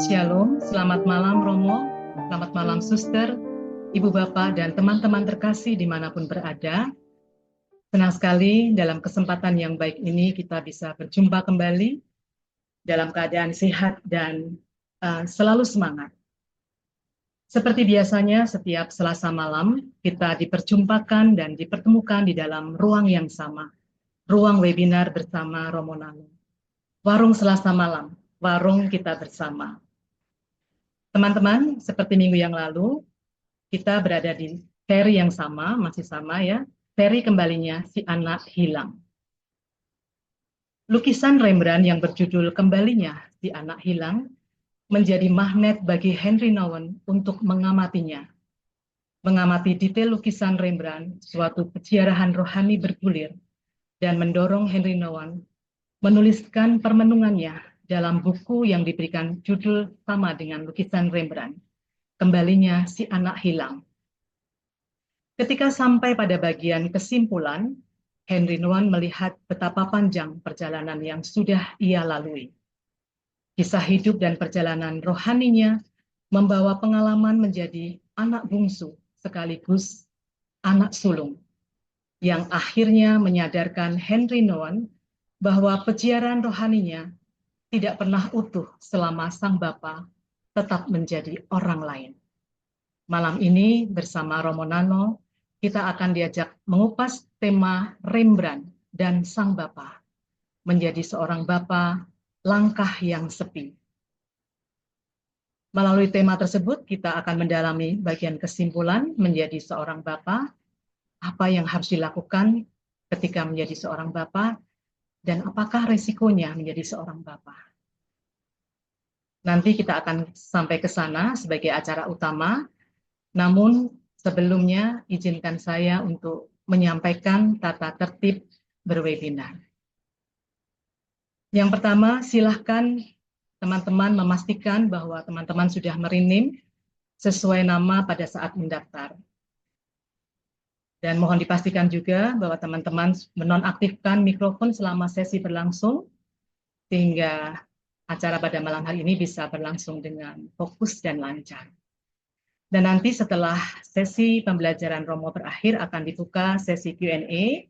Shalom, selamat malam Romo, selamat malam Suster, Ibu Bapak, dan teman-teman terkasih dimanapun berada. Senang sekali dalam kesempatan yang baik ini kita bisa berjumpa kembali dalam keadaan sehat dan selalu semangat. Seperti biasanya setiap Selasa malam kita diperjumpakan dan dipertemukan di dalam ruang yang sama, ruang webinar bersama Romo Nano. Warung Selasa malam, warung kita bersama. Teman-teman, seperti minggu yang lalu, kita berada di seri yang sama, masih sama ya, seri kembalinya Si Anak Hilang. Lukisan Rembrandt yang berjudul Kembalinya Si Anak Hilang menjadi magnet bagi Henry Nouwen untuk mengamatinya. Mengamati detail lukisan Rembrandt, suatu peziarahan rohani bergulir, dan mendorong Henry Nouwen menuliskan permenungannya dalam buku yang diberikan judul sama dengan lukisan Rembrandt, Kembalinya Si Anak Hilang. Ketika sampai pada bagian kesimpulan, Henry Nouwen melihat betapa panjang perjalanan yang sudah ia lalui. Kisah hidup dan perjalanan rohaninya membawa pengalaman menjadi anak bungsu sekaligus anak sulung, yang akhirnya menyadarkan Henry Nouwen bahwa peziarah rohaninya tidak pernah utuh selama sang bapa tetap menjadi orang lain. Malam ini bersama Romo Nano, kita akan diajak mengupas tema Rembrandt dan sang bapa, menjadi seorang bapa langkah yang sepi. Melalui tema tersebut, kita akan mendalami bagian kesimpulan menjadi seorang bapa, apa yang harus dilakukan ketika menjadi seorang bapa, dan apakah resikonya menjadi seorang bapa. Nanti kita akan sampai ke sana sebagai acara utama, namun sebelumnya izinkan saya untuk menyampaikan tata tertib berwebinar. Yang pertama, silahkan teman-teman memastikan bahwa teman-teman sudah merinim sesuai nama pada saat mendaftar. Dan mohon dipastikan juga bahwa teman-teman menonaktifkan mikrofon selama sesi berlangsung, sehingga acara pada malam hari ini bisa berlangsung dengan fokus dan lancar. Dan nanti setelah sesi pembelajaran Romo berakhir akan dibuka sesi Q&A.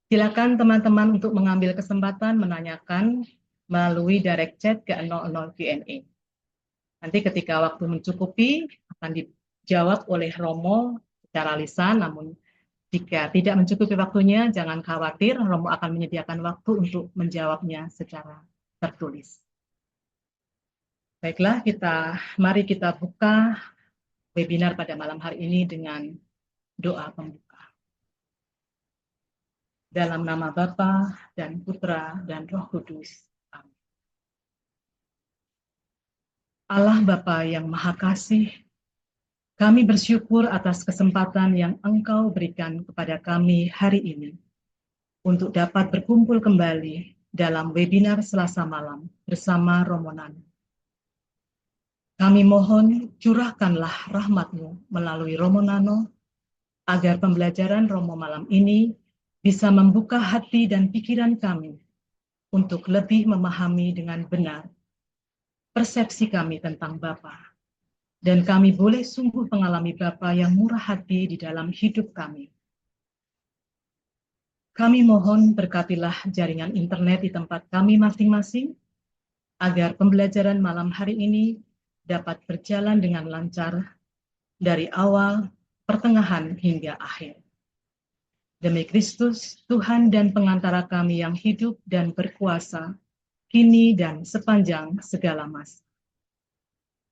Silakan teman-teman untuk mengambil kesempatan menanyakan melalui direct chat ke 00 Q&A. Nanti ketika waktu mencukupi akan dijawab oleh Romo secara lisan, namun jika tidak mencukupi waktunya jangan khawatir, Romo akan menyediakan waktu untuk menjawabnya secara tertulis. Baiklah, mari kita buka webinar pada malam hari ini dengan doa pembuka. Dalam nama Bapa dan Putra dan Roh Kudus. Amin. Allah Bapa yang Maha Kasih, kami bersyukur atas kesempatan yang Engkau berikan kepada kami hari ini untuk dapat berkumpul kembali dalam webinar Selasa malam bersama Romo Nano. Kami mohon curahkanlah rahmat-Mu melalui Romo Nano, agar pembelajaran Romo malam ini bisa membuka hati dan pikiran kami untuk lebih memahami dengan benar persepsi kami tentang Bapa. Dan kami boleh sungguh mengalami Bapa yang murah hati di dalam hidup kami. Kami mohon berkatilah jaringan internet di tempat kami masing-masing, agar pembelajaran malam hari ini dapat berjalan dengan lancar dari awal, pertengahan, hingga akhir. Demi Kristus, Tuhan dan pengantara kami yang hidup dan berkuasa, kini dan sepanjang segala masa.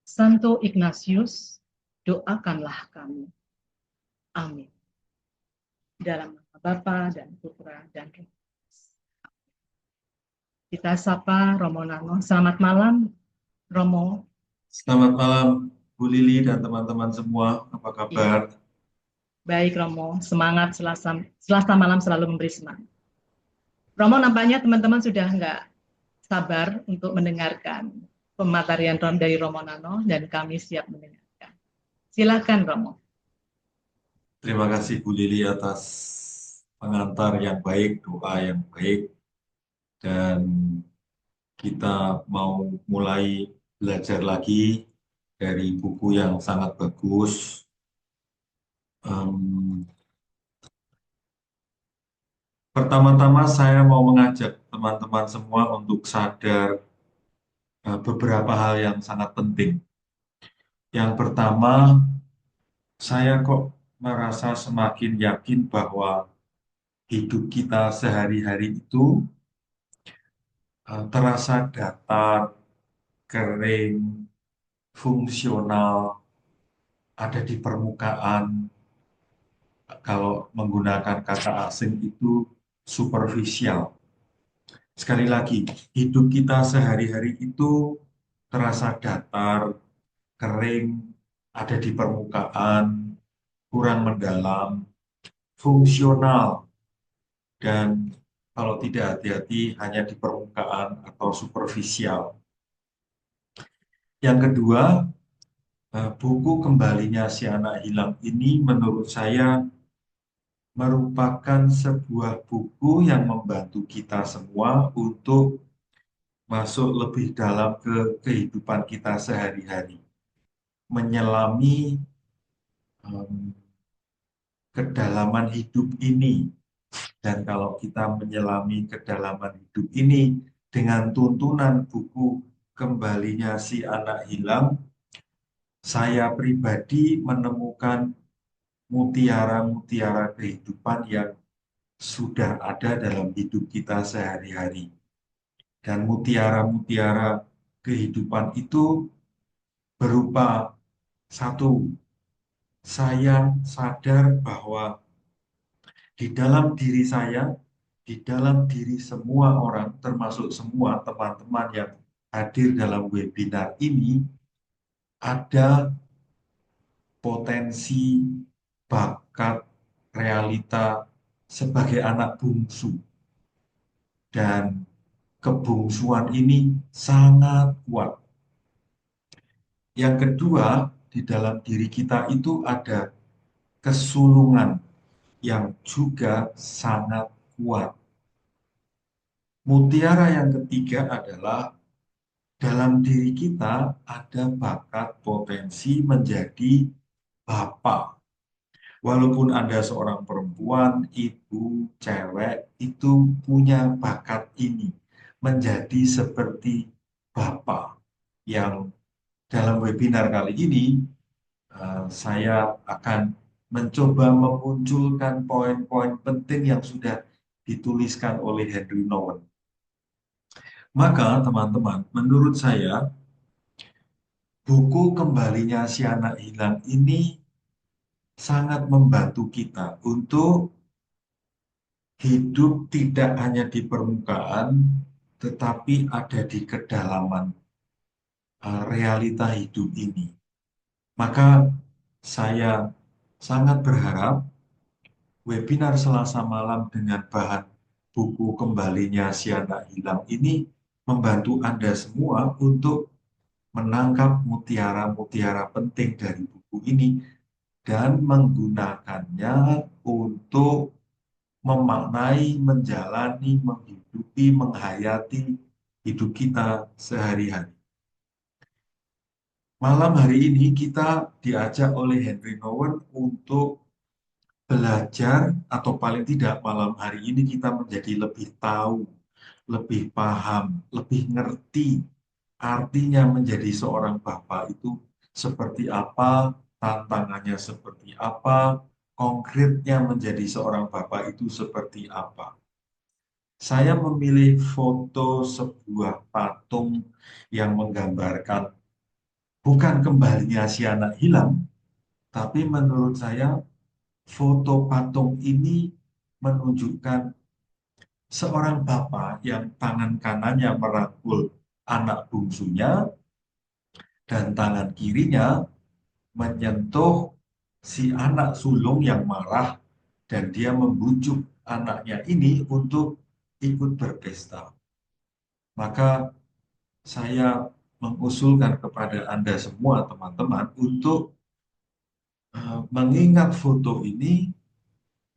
Santo Ignatius, doakanlah kami. Amin. Dalam nama Bapa dan Putra dan Roh Kudus. Kita sapa Romo Nano. Selamat malam, Romo. Selamat malam, Bu Lili dan teman-teman semua. Apa kabar? Baik, Romo. Semangat Selasa malam selalu memberi semangat. Romo, nampaknya teman-teman sudah nggak sabar untuk mendengarkan pematerian dari Romo Nano, dan kami siap mendengarkan. Silakan, Romo. Terima kasih Bu Lili atas pengantar yang baik, doa yang baik. Dan kita mau mulai belajar lagi dari buku yang sangat bagus. Em, Pertama-tama saya mau mengajak teman-teman semua untuk sadar beberapa hal yang sangat penting. Yang pertama, saya kok merasa semakin yakin bahwa hidup kita sehari-hari itu terasa datar, kering, fungsional, ada di permukaan. Kalau menggunakan kata asing itu superficial. Sekali lagi, hidup kita sehari-hari itu terasa datar, kering, ada di permukaan, kurang mendalam, fungsional, dan kalau tidak hati-hati hanya di permukaan atau superficial. Yang kedua, buku Kembalinya Si Anak Hilang ini menurut saya merupakan sebuah buku yang membantu kita semua untuk masuk lebih dalam ke kehidupan kita sehari-hari, menyelami em, kedalaman hidup ini. Dan kalau kita menyelami kedalaman hidup ini dengan tuntunan buku Kembalinya Si Anak Hilang, saya pribadi menemukan mutiara-mutiara kehidupan yang sudah ada dalam hidup kita sehari-hari. Dan mutiara-mutiara kehidupan itu berupa satu, saya sadar bahwa di dalam diri saya, di dalam diri semua orang, termasuk semua teman-teman yang hadir dalam webinar ini, ada potensi, bakat, realita sebagai anak bungsu. Dan kebungsuan ini sangat kuat. Yang kedua, di dalam diri kita itu ada kesulungan yang juga sangat kuat. Mutiara yang ketiga adalah dalam diri kita ada bakat potensi menjadi bapak. Walaupun Anda seorang perempuan, ibu, cewek, itu punya bakat ini. Menjadi seperti bapak. Yang dalam webinar kali ini, saya akan mencoba memunculkan poin-poin penting yang sudah dituliskan oleh Henry Nouwen. Maka teman-teman, menurut saya, buku Kembalinya Si Anak Hilang ini sangat membantu kita untuk hidup tidak hanya di permukaan, tetapi ada di kedalaman realita hidup ini. Maka saya sangat berharap webinar Selasa malam dengan bahan buku Kembalinya Si Anak Hilang ini membantu Anda semua untuk menangkap mutiara-mutiara penting dari buku ini dan menggunakannya untuk memaknai, menjalani, menghidupi, menghayati hidup kita sehari-hari. Malam hari ini kita diajak oleh Henry Nouwen untuk belajar, atau paling tidak malam hari ini kita menjadi lebih tahu, lebih paham, lebih ngerti artinya menjadi seorang bapak itu seperti apa, tantangannya seperti apa, konkretnya menjadi seorang bapak itu seperti apa. Saya memilih foto sebuah patung yang menggambarkan bukan kembalinya si anak hilang, tapi menurut saya foto patung ini menunjukkan seorang bapak yang tangan kanannya merangkul anak bungsunya dan tangan kirinya menyentuh si anak sulung yang marah dan dia membujuk anaknya ini untuk ikut berpesta. Maka saya mengusulkan kepada Anda semua teman-teman untuk mengingat foto ini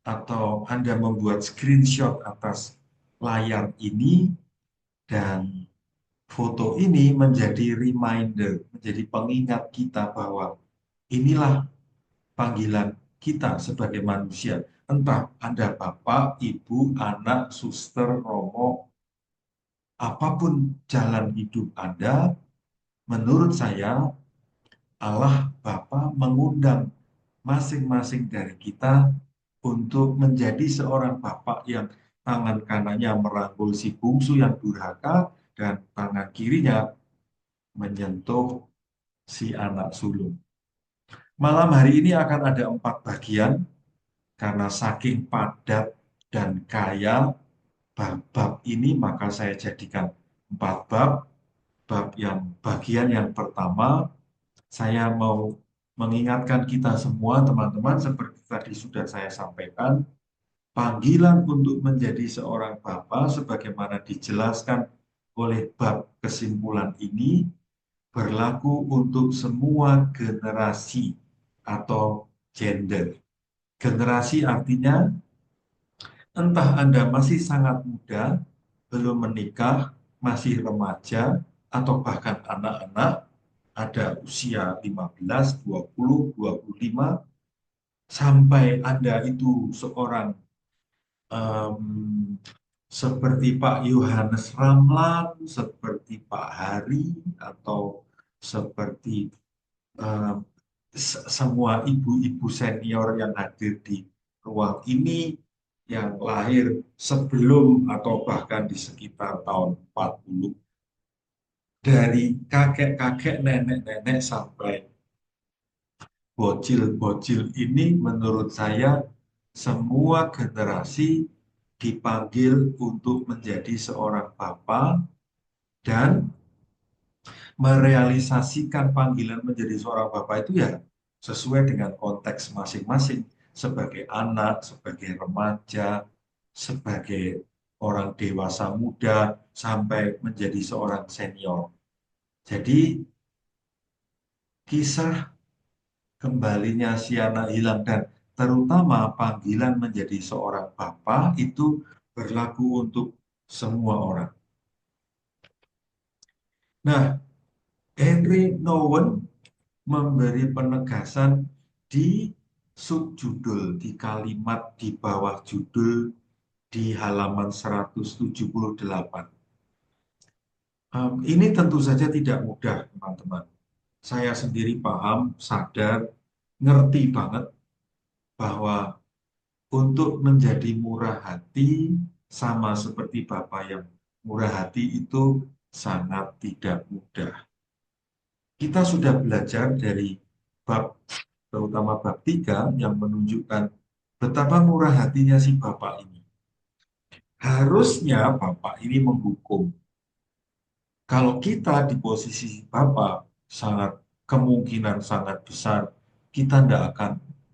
atau Anda membuat screenshot atas layar ini dan foto ini menjadi reminder, menjadi pengingat kita bahwa inilah panggilan kita sebagai manusia. Entah Anda bapak, ibu, anak, suster, romo, apapun jalan hidup Anda, menurut saya Allah Bapa mengundang masing-masing dari kita untuk menjadi seorang bapak yang tangan kanannya merangkul si bungsu yang durhaka dan tangan kirinya menyentuh si anak sulung. Malam hari ini akan ada 4 bagian karena saking padat dan kaya bab-bab ini maka saya jadikan 4 bab. Bab yang bagian yang pertama saya mau mengingatkan kita semua teman-teman seperti tadi sudah saya sampaikan panggilan untuk menjadi seorang bapa sebagaimana dijelaskan oleh bab kesimpulan ini berlaku untuk semua generasi atau gender. Generasi artinya entah Anda masih sangat muda, belum menikah, masih remaja, atau bahkan anak-anak, ada usia 15, 20, 25, sampai Anda itu seorang em, seperti Pak Yohanes Ramlan, seperti Pak Hari, atau seperti em, semua ibu-ibu senior yang hadir di ruang ini yang lahir sebelum atau bahkan di sekitar tahun 40. Dari kakek-kakek, nenek-nenek sampai bocil-bocil ini menurut saya semua generasi dipanggil untuk menjadi seorang bapak dan merealisasikan panggilan menjadi seorang bapak itu ya sesuai dengan konteks masing-masing sebagai anak, sebagai remaja, sebagai orang dewasa muda sampai menjadi seorang senior. Jadi kisah kembalinya si anak hilang dan terutama panggilan menjadi seorang bapak itu berlaku untuk semua orang. Nah, Henry Nouwen memberi penegasan di subjudul, di kalimat di bawah judul di halaman 178. Ini tentu saja tidak mudah, teman-teman. Saya sendiri paham, sadar, ngerti banget bahwa untuk menjadi murah hati sama seperti Bapak yang murah hati itu sangat tidak mudah. Kita sudah belajar dari bab, terutama bab 3 yang menunjukkan betapa murah hatinya si Bapak ini. Harusnya Bapak ini menghukum. Kalau kita di posisi Bapak, sangat kemungkinan sangat besar kita tidak akan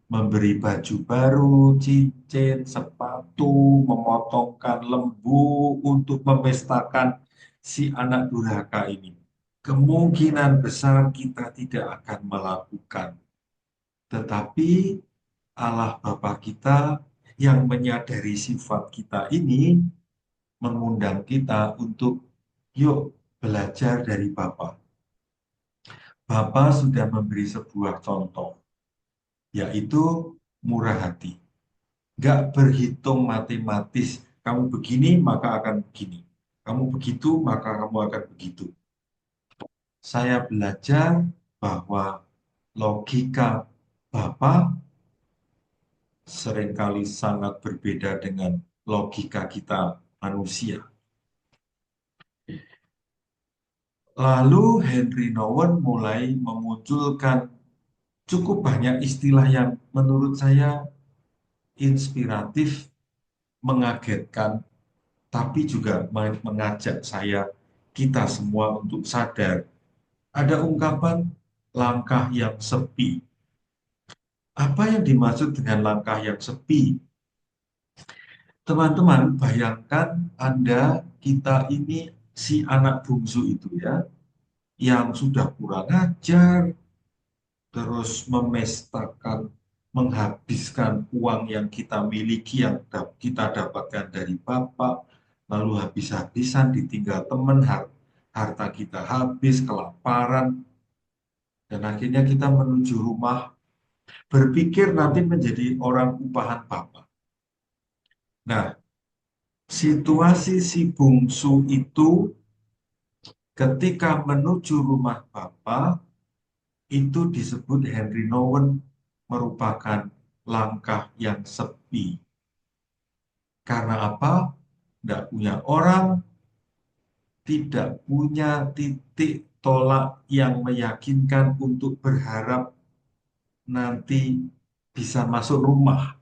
memberi baju baru, cincin, sepatu, memotongkan lembu untuk memestakan si anak durhaka ini. Kemungkinan besar kita tidak akan melakukan. Tetapi Allah Bapa kita yang menyadari sifat kita ini mengundang kita untuk yuk belajar dari Bapa. Bapa sudah memberi sebuah contoh, yaitu murah hati. Nggak berhitung matematis, kamu begini maka akan begini. Kamu begitu maka kamu akan begitu. Saya belajar bahwa logika Bapa seringkali sangat berbeda dengan logika kita manusia. Lalu Henry Nouwen mulai memunculkan cukup banyak istilah yang menurut saya inspiratif, mengagetkan, tapi juga mengajak saya, kita semua untuk sadar. Ada ungkapan langkah yang sepi. Apa yang dimaksud dengan langkah yang sepi? Teman-teman, bayangkan Anda, kita ini si anak bungsu itu ya, yang sudah kurang ajar, terus memestakan, menghabiskan uang yang kita miliki, yang kita dapatkan dari bapak, lalu habis-habisan ditinggal teman, harta kita habis, kelaparan, dan akhirnya kita menuju rumah, berpikir nanti menjadi orang upahan Bapa. Nah, situasi si bungsu itu ketika menuju rumah Bapa, itu disebut Henry Nouwen merupakan langkah yang sepi. Karena apa? Tidak punya orang, tidak punya titik tolak yang meyakinkan untuk berharap nanti bisa masuk rumah.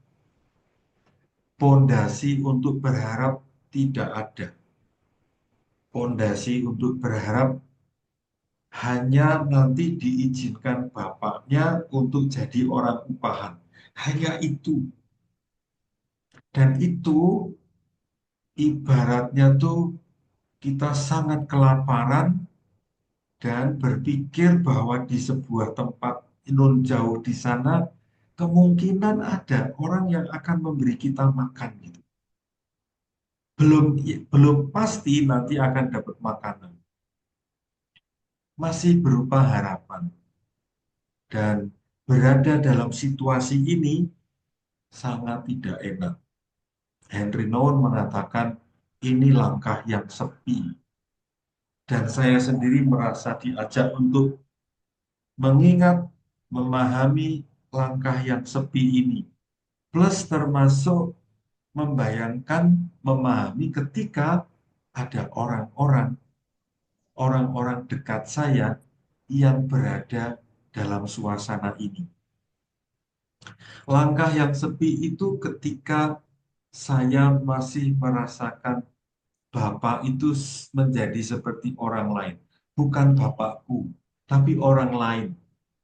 Pondasi untuk berharap tidak ada. Pondasi untuk berharap hanya nanti diizinkan bapaknya untuk jadi orang upahan. Hanya itu. Dan itu ibaratnya tuh kita sangat kelaparan dan berpikir bahwa di sebuah tempat non jauh di sana kemungkinan ada orang yang akan memberi kita makan gitu. Belum pasti nanti akan dapat makanan. Masih berupa harapan. Dan berada dalam situasi ini sangat tidak enak. Henry Nouwen mengatakan ini langkah yang sepi. Dan saya sendiri merasa diajak untuk mengingat, memahami langkah yang sepi ini. Plus termasuk membayangkan, memahami ketika ada orang-orang dekat saya yang berada dalam suasana ini. Langkah yang sepi itu ketika saya masih merasakan Bapak itu menjadi seperti orang lain. Bukan Bapakku, tapi orang lain.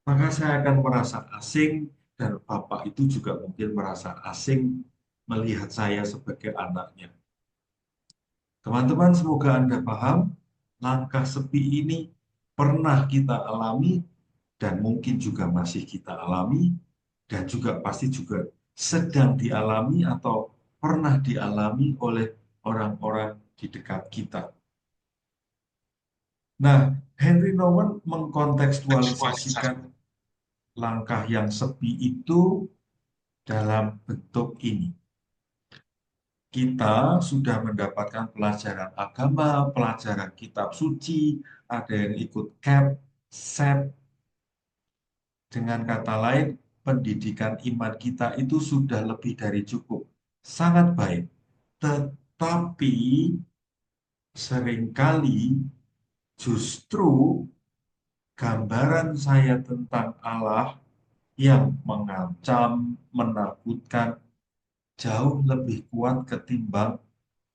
Maka saya akan merasa asing dan Bapak itu juga mungkin merasa asing melihat saya sebagai anaknya. Teman-teman, semoga Anda paham, langkah sepi ini pernah kita alami dan mungkin juga masih kita alami dan juga pasti juga sedang dialami atau pernah dialami oleh orang-orang di dekat kita. Nah, Henry Nouwen mengkontekstualisasikan langkah yang sepi itu dalam bentuk ini. Kita sudah mendapatkan pelajaran agama, pelajaran kitab suci, ada yang ikut CAP, SEP. Dengan kata lain, pendidikan iman kita itu sudah lebih dari cukup. Sangat baik. Tetapi seringkali justru gambaran saya tentang Allah yang mengancam, menakutkan, jauh lebih kuat ketimbang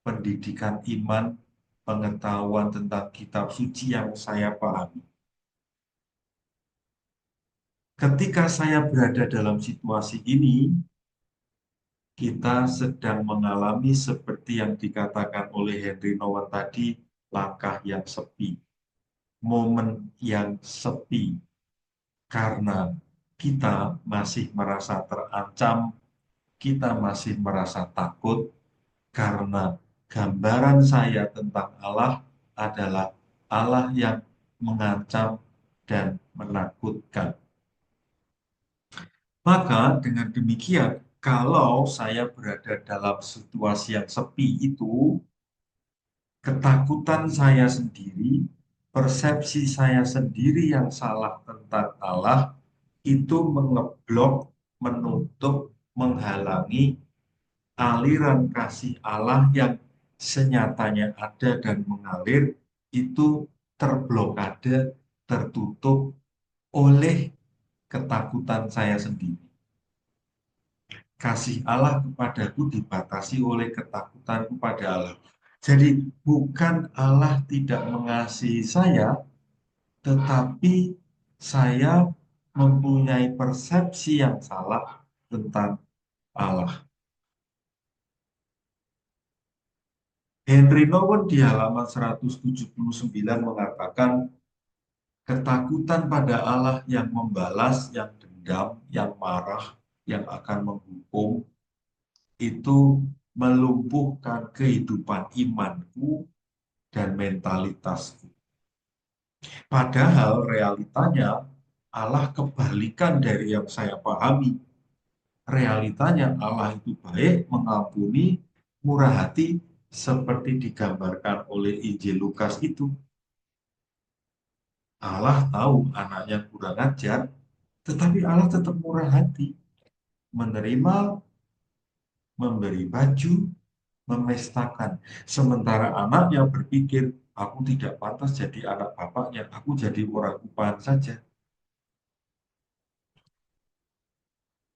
pendidikan iman, pengetahuan tentang kitab suci yang saya pahami. Ketika saya berada dalam situasi ini, kita sedang mengalami seperti yang dikatakan oleh Henry Nouwen tadi, langkah yang sepi, momen yang sepi, karena kita masih merasa terancam, kita masih merasa takut, karena gambaran saya tentang Allah adalah Allah yang mengancam dan menakutkan. Maka dengan demikian, kalau saya berada dalam situasi yang sepi itu, ketakutan saya sendiri, persepsi saya sendiri yang salah tentang Allah, itu mengeblok, menutup, menghalangi aliran kasih Allah yang senyatanya ada dan mengalir, itu terblokade, tertutup oleh ketakutan saya sendiri. Kasih Allah kepadaku dibatasi oleh ketakutan kepada Allah. Jadi bukan Allah tidak mengasihi saya, tetapi saya mempunyai persepsi yang salah tentang Allah. Henry Nouwen di halaman 179 mengatakan ketakutan pada Allah yang membalas, yang dendam, yang marah, yang akan menghukum itu melumpuhkan kehidupan imanku dan mentalitasku. Padahal realitanya Allah kebalikan dari yang saya pahami. Realitanya Allah itu baik, mengampuni, murah hati, seperti digambarkan oleh Injil Lukas itu. Allah tahu anaknya kurang ajar, tetapi Allah tetap murah hati, menerima, memberi baju, memestakan. Sementara anaknya berpikir, aku tidak pantas jadi anak bapaknya, aku jadi orang upahan saja.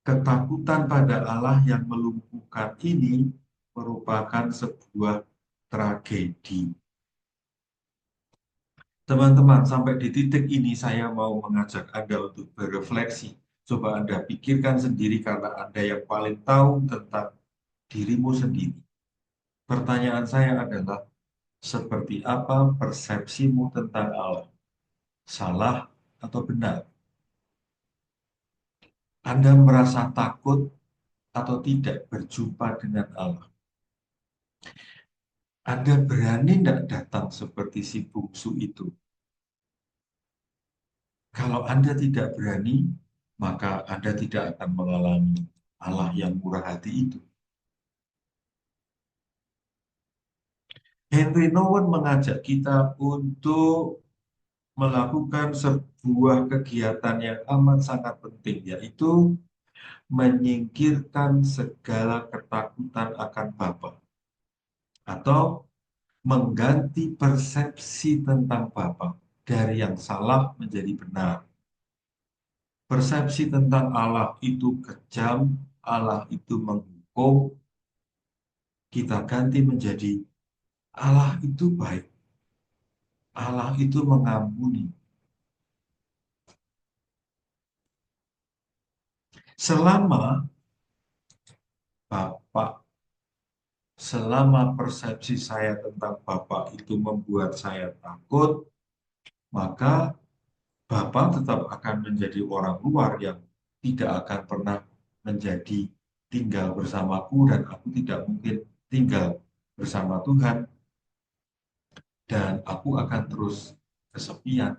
Ketakutan pada Allah yang melumpuhkan ini merupakan sebuah tragedi. Teman-teman, sampai di titik ini saya mau mengajak Anda untuk berefleksi. Coba Anda pikirkan sendiri karena Anda yang paling tahu tentang dirimu sendiri. Pertanyaan saya adalah, seperti apa persepsimu tentang Allah? Salah atau benar? Anda merasa takut atau tidak berjumpa dengan Allah? Anda berani tidak datang seperti si bungsu itu? Kalau Anda tidak berani, maka Anda tidak akan mengalami Allah yang murah hati itu. Henry Nouwen mengajak kita untuk melakukan sebuah kegiatan yang amat sangat penting, yaitu menyingkirkan segala ketakutan akan Bapa, atau mengganti persepsi tentang Bapa dari yang salah menjadi benar. Persepsi tentang Allah itu kejam, Allah itu menghukum, kita ganti menjadi Allah itu baik, Allah itu mengampuni. Selama Bapak, selama persepsi saya tentang Bapak itu membuat saya takut, maka Bapak tetap akan menjadi orang luar yang tidak akan pernah menjadi tinggal bersamaku, dan aku tidak mungkin tinggal bersama Tuhan, dan aku akan terus kesepian.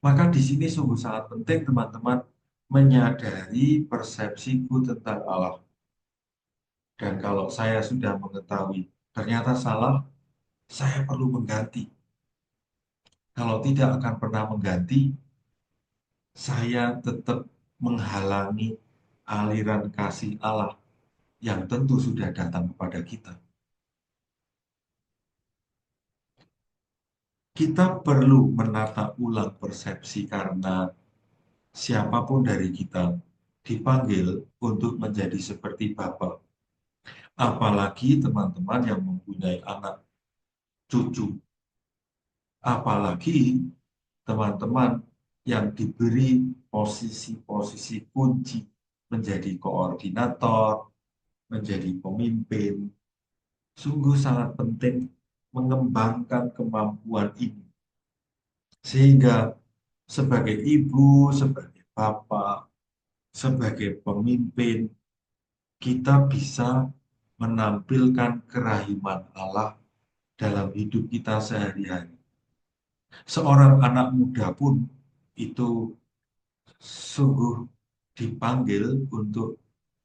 Maka di sini sungguh sangat penting teman-teman menyadari persepsiku tentang Allah. Dan kalau saya sudah mengetahui ternyata salah, saya perlu mengganti. Kalau tidak akan pernah mengganti, saya tetap menghalangi aliran kasih Allah yang tentu sudah datang kepada kita. Kita perlu menata ulang persepsi karena siapapun dari kita dipanggil untuk menjadi seperti Bapa. Apalagi teman-teman yang mempunyai anak cucu. Apalagi teman-teman yang diberi posisi-posisi kunci menjadi koordinator, menjadi pemimpin. Sungguh sangat penting mengembangkan kemampuan ini. Sehingga sebagai ibu, sebagai bapak, sebagai pemimpin, kita bisa menampilkan kerahiman Allah dalam hidup kita sehari-hari. Seorang anak muda pun itu sungguh dipanggil untuk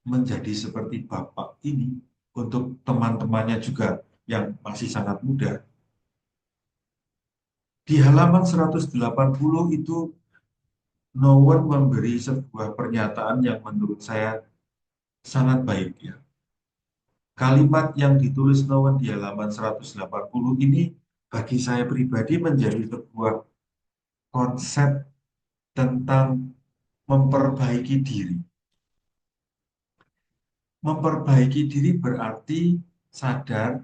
menjadi seperti bapak ini, untuk teman-temannya juga yang masih sangat muda. Di halaman 180 itu Nouwen memberi sebuah pernyataan yang menurut saya sangat baik ya. Kalimat yang ditulis Nouwen di halaman 180 ini bagi saya pribadi menjadi sebuah konsep tentang memperbaiki diri. Memperbaiki diri berarti sadar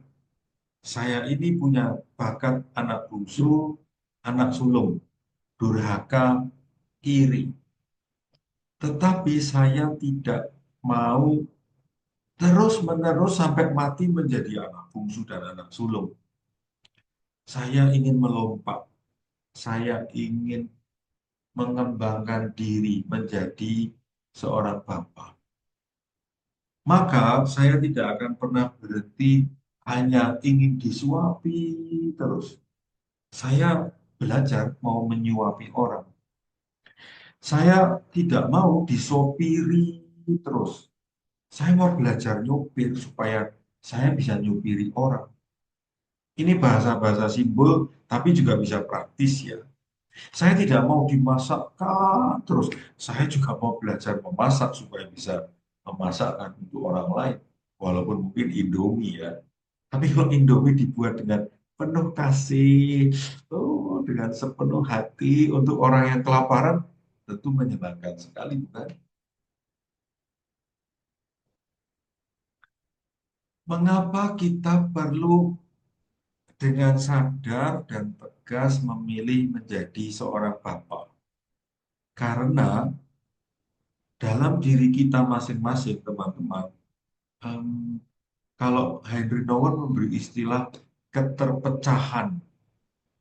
saya ini punya bakat anak bungsu, anak sulung, durhaka, iri. Tetapi saya tidak mau terus-menerus sampai mati menjadi anak bungsu dan anak sulung. Saya ingin melompat, saya ingin mengembangkan diri menjadi seorang bapak. Maka saya tidak akan pernah berhenti hanya ingin disuapi terus. Saya belajar mau menyuapi orang. Saya tidak mau disopiri terus. Saya mau belajar nyupir supaya saya bisa nyupiri orang. Ini bahasa-bahasa simbol, tapi juga bisa praktis ya. Saya tidak mau dimasakkan terus. Saya juga mau belajar memasak supaya bisa memasakkan untuk orang lain. Walaupun mungkin Indomie ya. Tapi kalau Indomie dibuat dengan penuh kasih, oh, dengan sepenuh hati untuk orang yang kelaparan, tentu menyenangkan sekali, bukan? Mengapa kita perlu dengan sadar dan tegas memilih menjadi seorang bapak? Karena dalam diri kita masing-masing, teman-teman, em, kalau Henry Nouwen memberi istilah keterpecahan,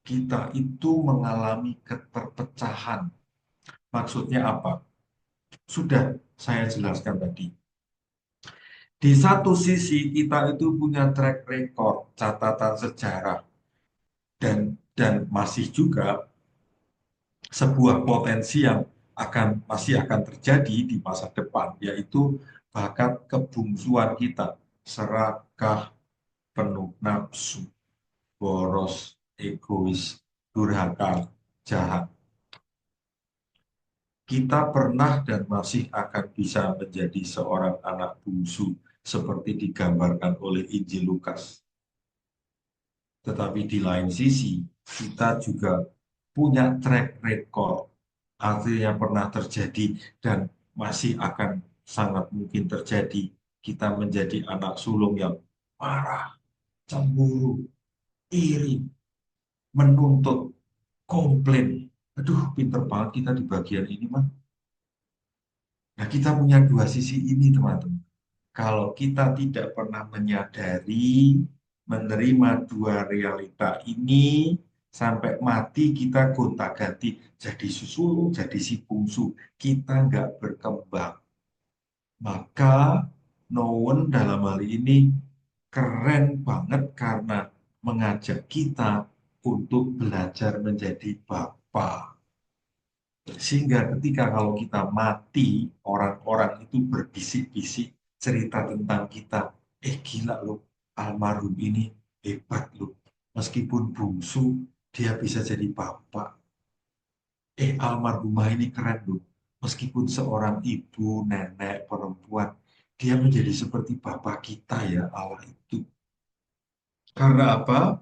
kita itu mengalami keterpecahan. Maksudnya apa? Sudah saya jelaskan tadi. Di satu sisi kita itu punya track record, catatan sejarah, dan masih juga sebuah potensi yang masih akan terjadi di masa depan, yaitu bakat kebungsuan kita, serakah, penuh nafsu, boros, egois, durhaka, jahat. Kita pernah dan masih akan bisa menjadi seorang anak bungsu seperti digambarkan oleh Injil Lukas. Tetapi di lain sisi, kita juga punya track record, artinya pernah terjadi dan masih akan sangat mungkin terjadi. Kita menjadi anak sulung yang marah, cemburu, iri, menuntut, komplain. Aduh, pinter banget kita di bagian ini, mah. Nah, kita punya dua sisi ini, teman-teman. Kalau kita tidak pernah menyadari, menerima dua realita ini, sampai mati kita gonta-ganti jadi susu, jadi si bungsu. Kita nggak berkembang. Maka Nowen dalam hal ini keren banget karena mengajak kita untuk belajar menjadi Bapa. Sehingga ketika kalau kita mati, orang-orang itu berbisik-bisik cerita tentang kita. Gila loh, almarhum ini hebat loh. Meskipun bungsu, dia bisa jadi bapak. Almarhumah ini keren loh. Meskipun seorang ibu, nenek, perempuan, dia menjadi seperti bapak kita ya, Allah itu. Karena apa?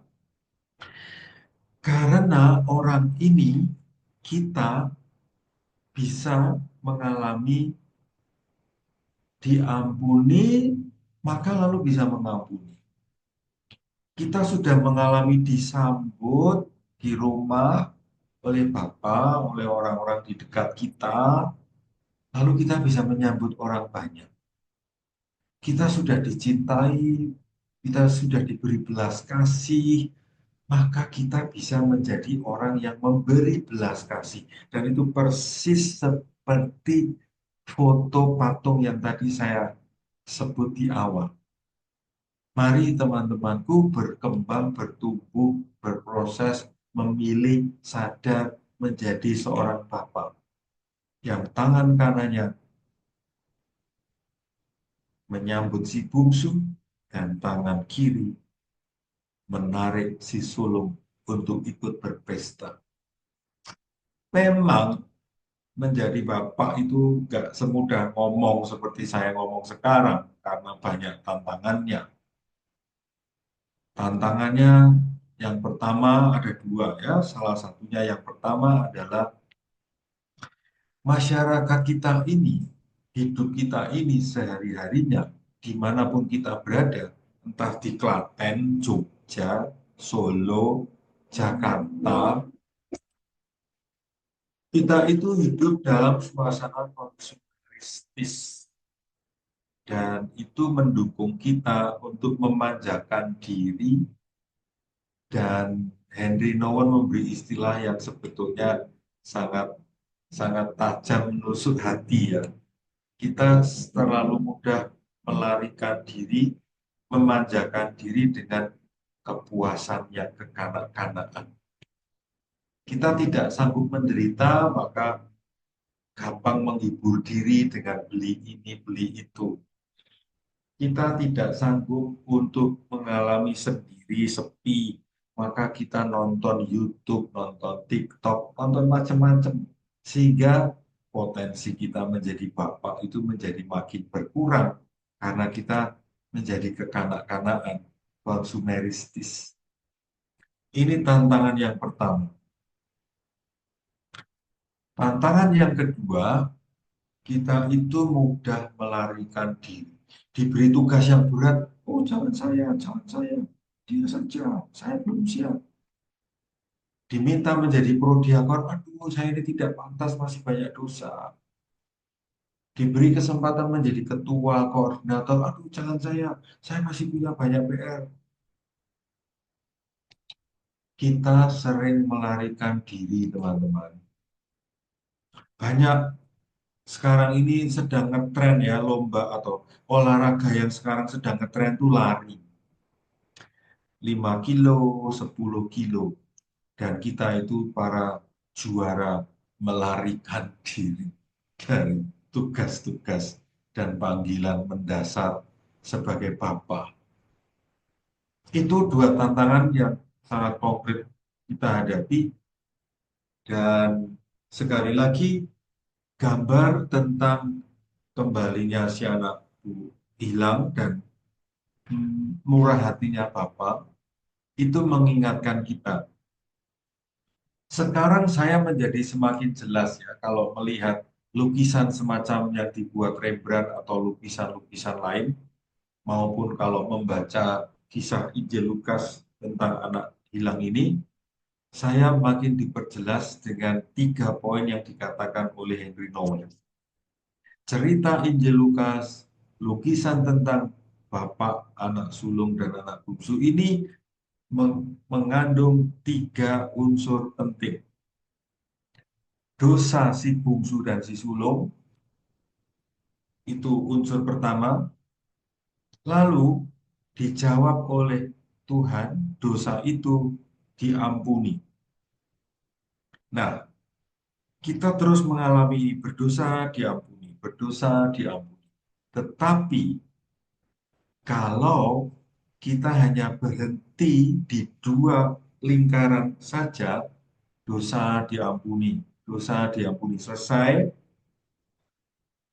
Karena orang ini, kita bisa mengalami diampuni, maka lalu bisa mengampuni. Kita sudah mengalami disambut di rumah oleh Bapa, oleh orang-orang di dekat kita, lalu kita bisa menyambut orang banyak. Kita sudah dicintai, kita sudah diberi belas kasih, maka kita bisa menjadi orang yang memberi belas kasih. Dan itu persis seperti foto patung yang tadi saya sebut di awal. Mari teman-temanku berkembang, bertumbuh, berproses, memilih, sadar menjadi seorang bapak yang tangan kanannya menyambut si bungsu dan tangan kiri menarik si sulung untuk ikut berpesta. Memang menjadi bapak itu gak semudah ngomong seperti saya ngomong sekarang karena banyak tantangannya. Tantangannya yang pertama ada dua ya. Salah satunya yang pertama adalah masyarakat kita ini, hidup kita ini sehari-harinya, dimanapun kita berada, entah di Klaten, Jogja, Solo, Jakarta, kita itu hidup dalam suasana konsumeristis. Dan itu mendukung kita untuk memanjakan diri, dan Henry Nouwen memberi istilah yang sebetulnya sangat sangat tajam menusuk hati ya. Kita terlalu mudah melarikan diri, memanjakan diri dengan kepuasan yang kekanak-kanakan. Kita tidak sanggup menderita, maka gampang menghibur diri dengan beli ini, beli itu. Kita tidak sanggup untuk mengalami sendiri, sepi, maka kita nonton YouTube, nonton TikTok, nonton macam-macam. Sehingga potensi kita menjadi bapak itu menjadi makin berkurang karena kita menjadi kekanak-kanakan, konsumeristis. Ini tantangan yang pertama. Tantangan yang kedua, kita itu mudah melarikan diri. Diberi tugas yang berat, oh jangan saya, dia saja, saya belum siap. Diminta menjadi prodiakon, aduh saya ini tidak pantas, masih banyak dosa. Diberi kesempatan menjadi ketua, koordinator, aduh jangan saya masih punya banyak PR. Kita sering melarikan diri, teman-teman. Banyak sekarang ini sedang ngetren ya, lomba atau olahraga yang sekarang sedang ngetren itu lari. 5 kilo, 10 kilo. Dan kita itu para juara melarikan diri dari tugas-tugas dan panggilan mendasar sebagai bapak. Itu dua tantangan yang sangat konkret kita hadapi. Dan sekali lagi, gambar tentang kembalinya si anak hilang dan murah hatinya bapak itu mengingatkan kita. Sekarang saya menjadi semakin jelas ya kalau melihat lukisan semacam yang dibuat Rembrandt atau lukisan-lukisan lain maupun kalau membaca kisah Injil Lukas tentang anak hilang ini, saya makin diperjelas dengan 3 poin yang dikatakan oleh Henry Nouwen. Cerita Injil Lukas, lukisan tentang bapak, anak sulung, dan anak bungsu ini mengandung 3 unsur penting. Dosa si bungsu dan si sulung, itu unsur pertama. Lalu dijawab oleh Tuhan, dosa itu diampuni. Nah, kita terus mengalami berdosa, diampuni, berdosa, diampuni. Tetapi kalau kita hanya berhenti di 2 lingkaran saja, dosa diampuni, selesai.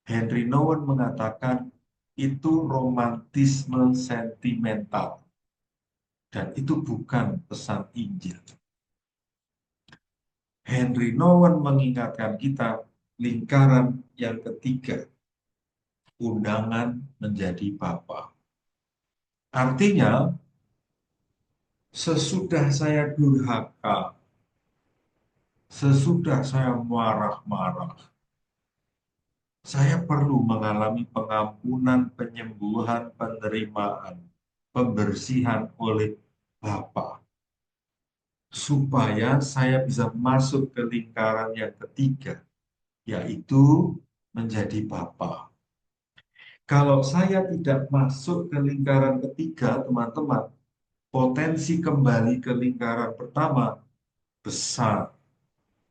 Henry Nouwen mengatakan itu romantisme sentimental dan itu bukan pesan Injil. Henry Nouwen mengingatkan kita lingkaran yang ketiga, undangan menjadi bapa. Artinya, sesudah saya durhaka, sesudah saya marah-marah, saya perlu mengalami pengampunan, penyembuhan, penerimaan, pembersihan oleh Bapa, supaya saya bisa masuk ke lingkaran yang ketiga, yaitu menjadi Bapa. Kalau saya tidak masuk ke lingkaran ketiga, teman-teman, potensi kembali ke lingkaran pertama besar,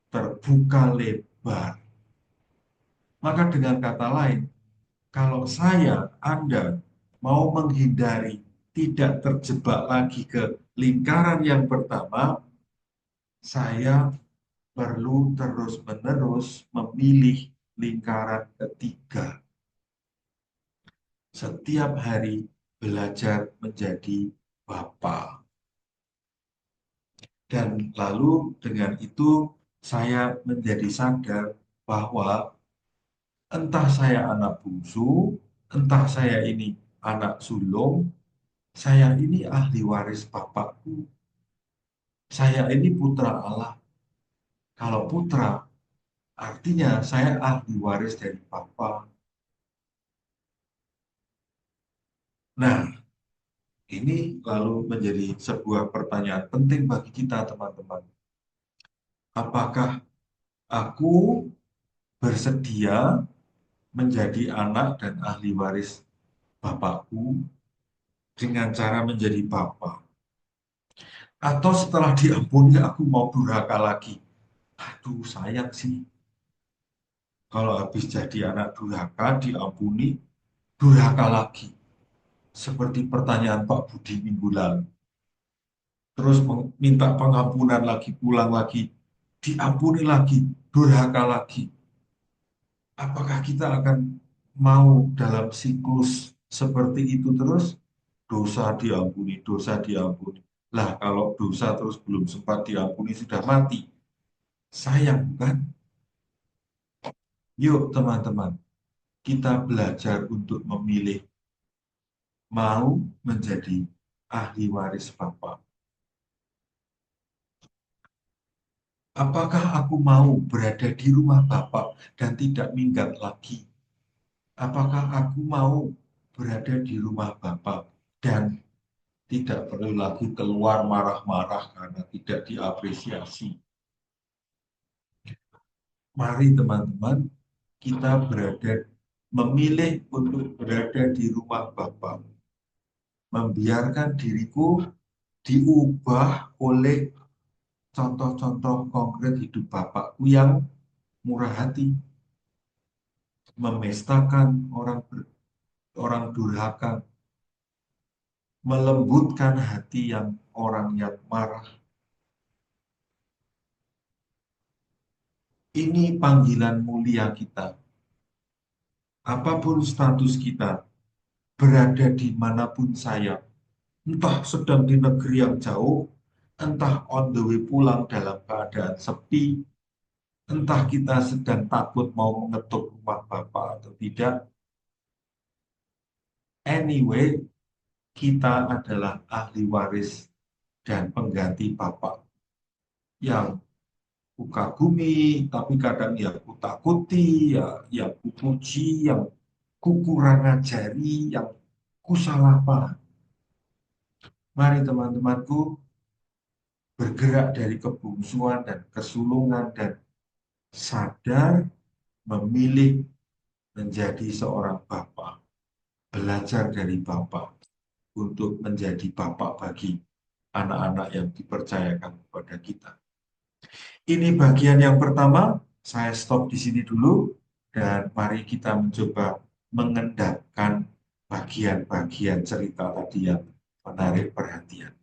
terbuka lebar. Maka dengan kata lain, kalau saya, Anda mau menghindari tidak terjebak lagi ke lingkaran yang pertama, saya perlu terus-menerus memilih lingkaran ketiga. Setiap hari belajar menjadi Bapa. Dan lalu dengan itu saya menjadi sadar bahwa entah saya anak bungsu, entah saya ini anak sulung, saya ini ahli waris Bapakku. Saya ini putra Allah. Kalau putra, artinya saya ahli waris dari Bapa. Nah, ini lalu menjadi sebuah pertanyaan penting bagi kita, teman-teman. Apakah aku bersedia menjadi anak dan ahli waris Bapakku dengan cara menjadi Bapa? Atau setelah diampuni aku mau durhaka lagi? aduh sayang sih. Kalau habis jadi anak durhaka, diampuni, durhaka lagi. Seperti pertanyaan Pak Budi minggu lalu. Terus minta pengampunan lagi, pulang lagi, diampuni lagi, durhaka lagi. Apakah kita akan mau dalam siklus seperti itu terus? Dosa diampuni, dosa diampuni. Lah kalau dosa terus belum sempat diampuni sudah mati. Sayang bukan? Yuk teman-teman, kita belajar untuk memilih mau menjadi ahli waris Bapa. Apakah aku mau berada di rumah Bapak dan tidak minggat lagi? Apakah aku mau berada di rumah Bapak dan tidak perlu lagi keluar marah-marah karena tidak diapresiasi? Mari teman-teman, kita memilih untuk berada di rumah Bapak. Membiarkan diriku diubah oleh contoh-contoh konkret hidup Bapakku yang murah hati, memestakan orang durhaka, melembutkan hati orang yang marah. Ini panggilan mulia kita. Apapun status kita, berada dimanapun saya, entah sedang di negeri yang jauh, entah on the way pulang dalam keadaan sepi, entah kita sedang takut mau mengetuk rumah Bapak atau tidak. Anyway, kita adalah ahli waris dan pengganti Bapak yang kukagumi, tapi kadang ya kutakuti, ya kupuji, yang kukurang ajari, yang kusalah paham. Mari teman-temanku bergerak dari kebungsuan dan kesulungan dan sadar memilih menjadi seorang Bapak. Belajar dari Bapak untuk menjadi Bapak bagi anak-anak yang dipercayakan kepada kita. Ini bagian yang pertama, saya stop di sini dulu, dan mari kita mencoba mengendapkan bagian-bagian cerita tadi yang menarik perhatian.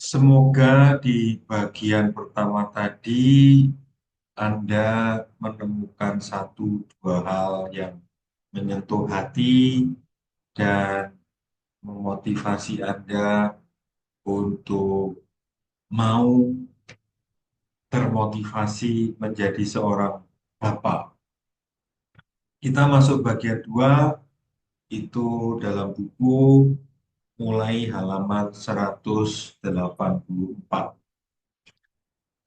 Semoga di bagian pertama tadi Anda menemukan satu dua hal yang menyentuh hati dan memotivasi Anda untuk mau termotivasi menjadi seorang bapak. Kita masuk bagian dua, itu dalam buku mulai halaman 184.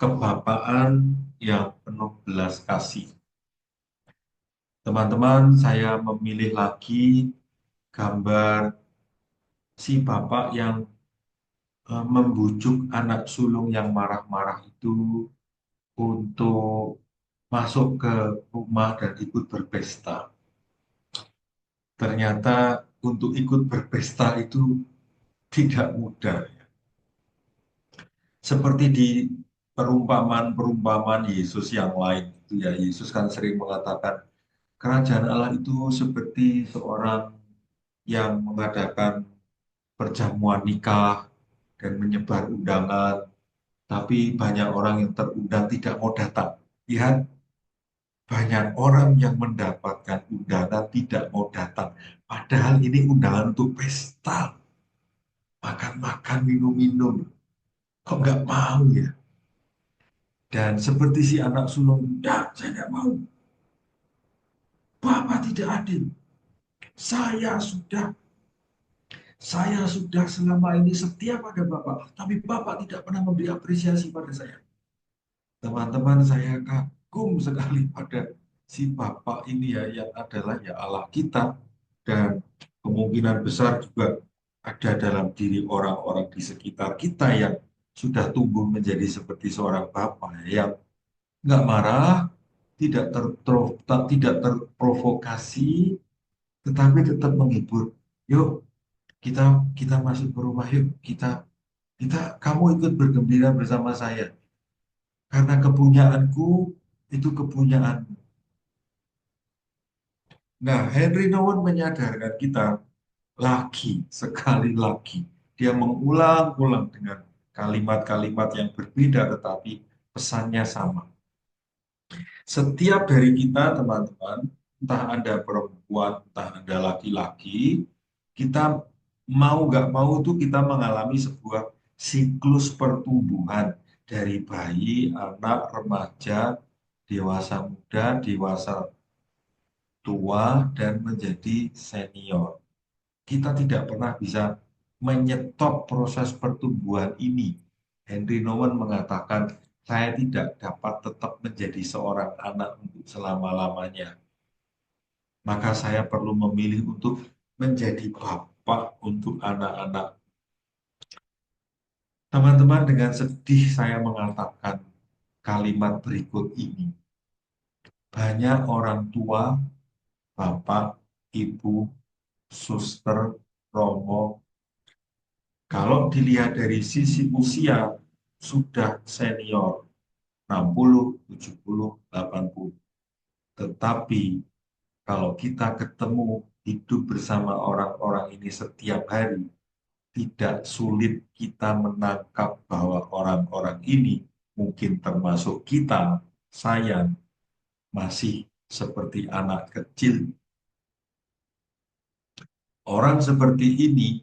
Kebapaan yang penuh belas kasih. Teman-teman, saya memilih lagi gambar si bapak yang membujuk anak sulung yang marah-marah itu untuk masuk ke rumah dan ikut berpesta. Ternyata untuk ikut berpesta itu tidak mudah. Seperti di perumpamaan-perumpamaan Yesus yang lain itu ya, Yesus kan sering mengatakan kerajaan Allah itu seperti seorang yang mengadakan perjamuan nikah dan menyebar undangan, tapi banyak orang yang terundang tidak mau datang. Lihat, banyak orang yang mendapatkan undangan tidak mau datang. Padahal ini undangan untuk pesta, makan-makan, minum-minum. Kok nggak mau ya? Dan seperti si anak sulung, ya saya nggak mau. Bapak tidak adil. Saya sudah Saya sudah selama ini setia pada Bapak, tapi Bapak tidak pernah memberi apresiasi pada saya. Teman-teman, saya kagum sekali pada si Bapak ini ya, yang adalah ya Allah kita. Dan kemungkinan besar juga ada dalam diri orang-orang di sekitar kita yang sudah tumbuh menjadi seperti seorang Bapak yang nggak marah, tidak terprovokasi, tetapi tetap menghibur. Yuk, kita kita masuk ke rumah yuk, kamu ikut bergembira bersama saya karena kepunyaanku itu kepunyaanmu. Nah, Henry Nouwen menyadarkan kita lagi, sekali lagi, dia mengulang-ulang dengan kalimat-kalimat yang berbeda tetapi pesannya sama. Setiap dari kita, teman-teman, entah Anda perempuan, entah Anda laki-laki, kita mau nggak mau itu kita mengalami sebuah siklus pertumbuhan dari bayi, anak, remaja, dewasa muda, dewasa tua, dan menjadi senior. Kita tidak pernah bisa menyetop proses pertumbuhan ini. Henry Nouwen mengatakan, saya tidak dapat tetap menjadi seorang anak untuk selama-lamanya. Maka saya perlu memilih untuk menjadi bapak untuk anak-anak. Teman-teman, dengan sedih saya mengatakan kalimat berikut ini. Banyak orang tua, bapak, ibu, suster, romo, kalau dilihat dari sisi usia, sudah senior, 60, 70, 80. Tetapi kalau kita ketemu hidup bersama orang-orang ini setiap hari, tidak sulit kita menangkap bahwa orang-orang ini mungkin termasuk kita, saya, masih seperti anak kecil. Orang seperti ini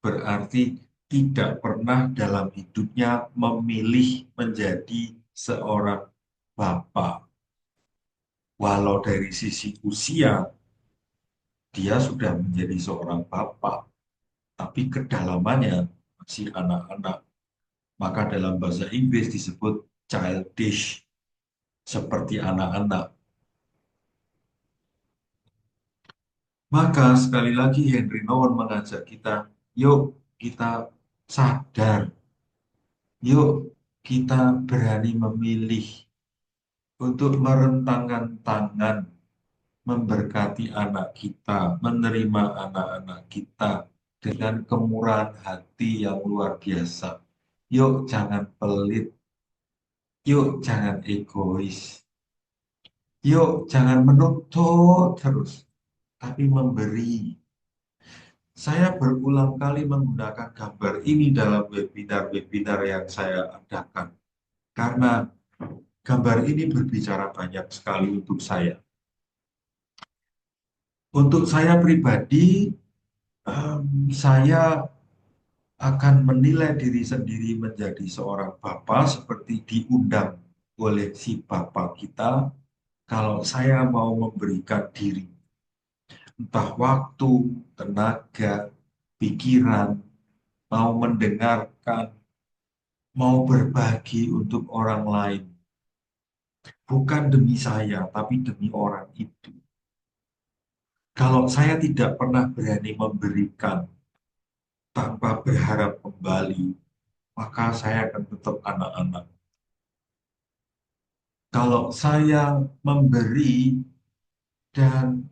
berarti tidak pernah dalam hidupnya memilih menjadi seorang bapak. Walau dari sisi usia, dia sudah menjadi seorang bapak, tapi kedalamannya masih anak-anak. Maka dalam bahasa Inggris disebut childish, seperti anak-anak. Maka sekali lagi Henry Nouwen mengajak kita, yuk kita sadar, yuk kita berani memilih untuk merentangkan tangan, memberkati anak kita, menerima anak-anak kita dengan kemurahan hati yang luar biasa. Yuk jangan pelit, yuk jangan egois, yuk jangan menuntut terus, tapi memberi. Saya berulang kali menggunakan gambar ini dalam webinar-webinar yang saya adakan. Karena gambar ini berbicara banyak sekali untuk saya. Untuk saya pribadi, saya akan menilai diri sendiri menjadi seorang bapak seperti diundang oleh si bapak kita kalau saya mau memberikan diri, entah waktu, tenaga, pikiran, mau mendengarkan, mau berbagi untuk orang lain. Bukan demi saya, tapi demi orang itu. Kalau saya tidak pernah berani memberikan tanpa berharap kembali, maka saya akan tetap anak-anak. Kalau saya memberi dan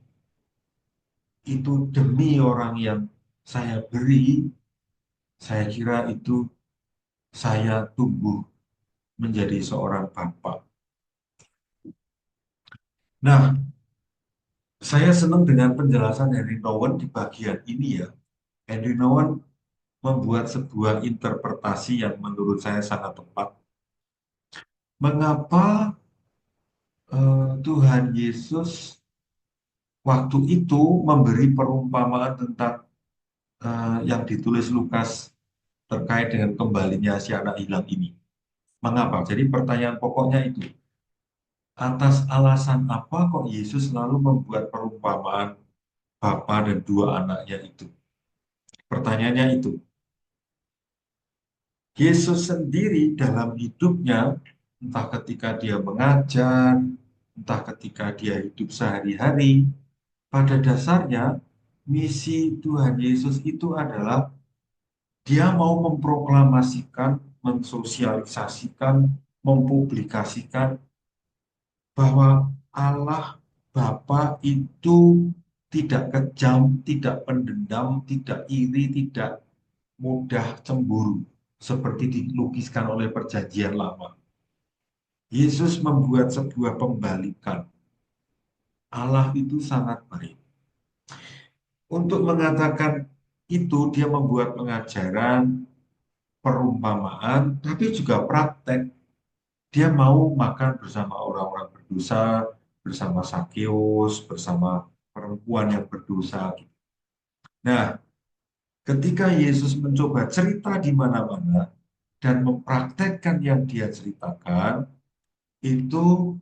itu demi orang yang saya beri, saya kira itu saya tumbuh menjadi seorang bapak. Nah, saya senang dengan penjelasan Henry Nouwen di bagian ini ya. Henry Nouwen membuat sebuah interpretasi yang menurut saya sangat tepat. Mengapa Tuhan Yesus waktu itu memberi perumpamaan tentang yang ditulis Lukas terkait dengan kembalinya si anak hilang ini? Mengapa? Jadi pertanyaan pokoknya itu, atas alasan apa kok Yesus selalu membuat perumpamaan Bapa dan dua anaknya itu? Pertanyaannya itu. Yesus sendiri dalam hidupnya, entah ketika dia mengajar, entah ketika dia hidup sehari-hari, pada dasarnya misi Tuhan Yesus itu adalah dia mau memproklamasikan, mensosialisasikan, mempublikasikan bahwa Allah Bapa itu tidak kejam, tidak pendendam, tidak iri, tidak mudah cemburu, seperti dilukiskan oleh Perjanjian Lama. Yesus membuat sebuah pembalikan. Allah itu sangat baik. Untuk mengatakan itu, dia membuat pengajaran, perumpamaan, tapi juga praktek. Dia mau makan bersama orang-orang berdosa, bersama Sakeus, bersama perempuan yang berdosa. Nah, ketika Yesus mencoba cerita di mana-mana dan mempraktekkan yang dia ceritakan, itu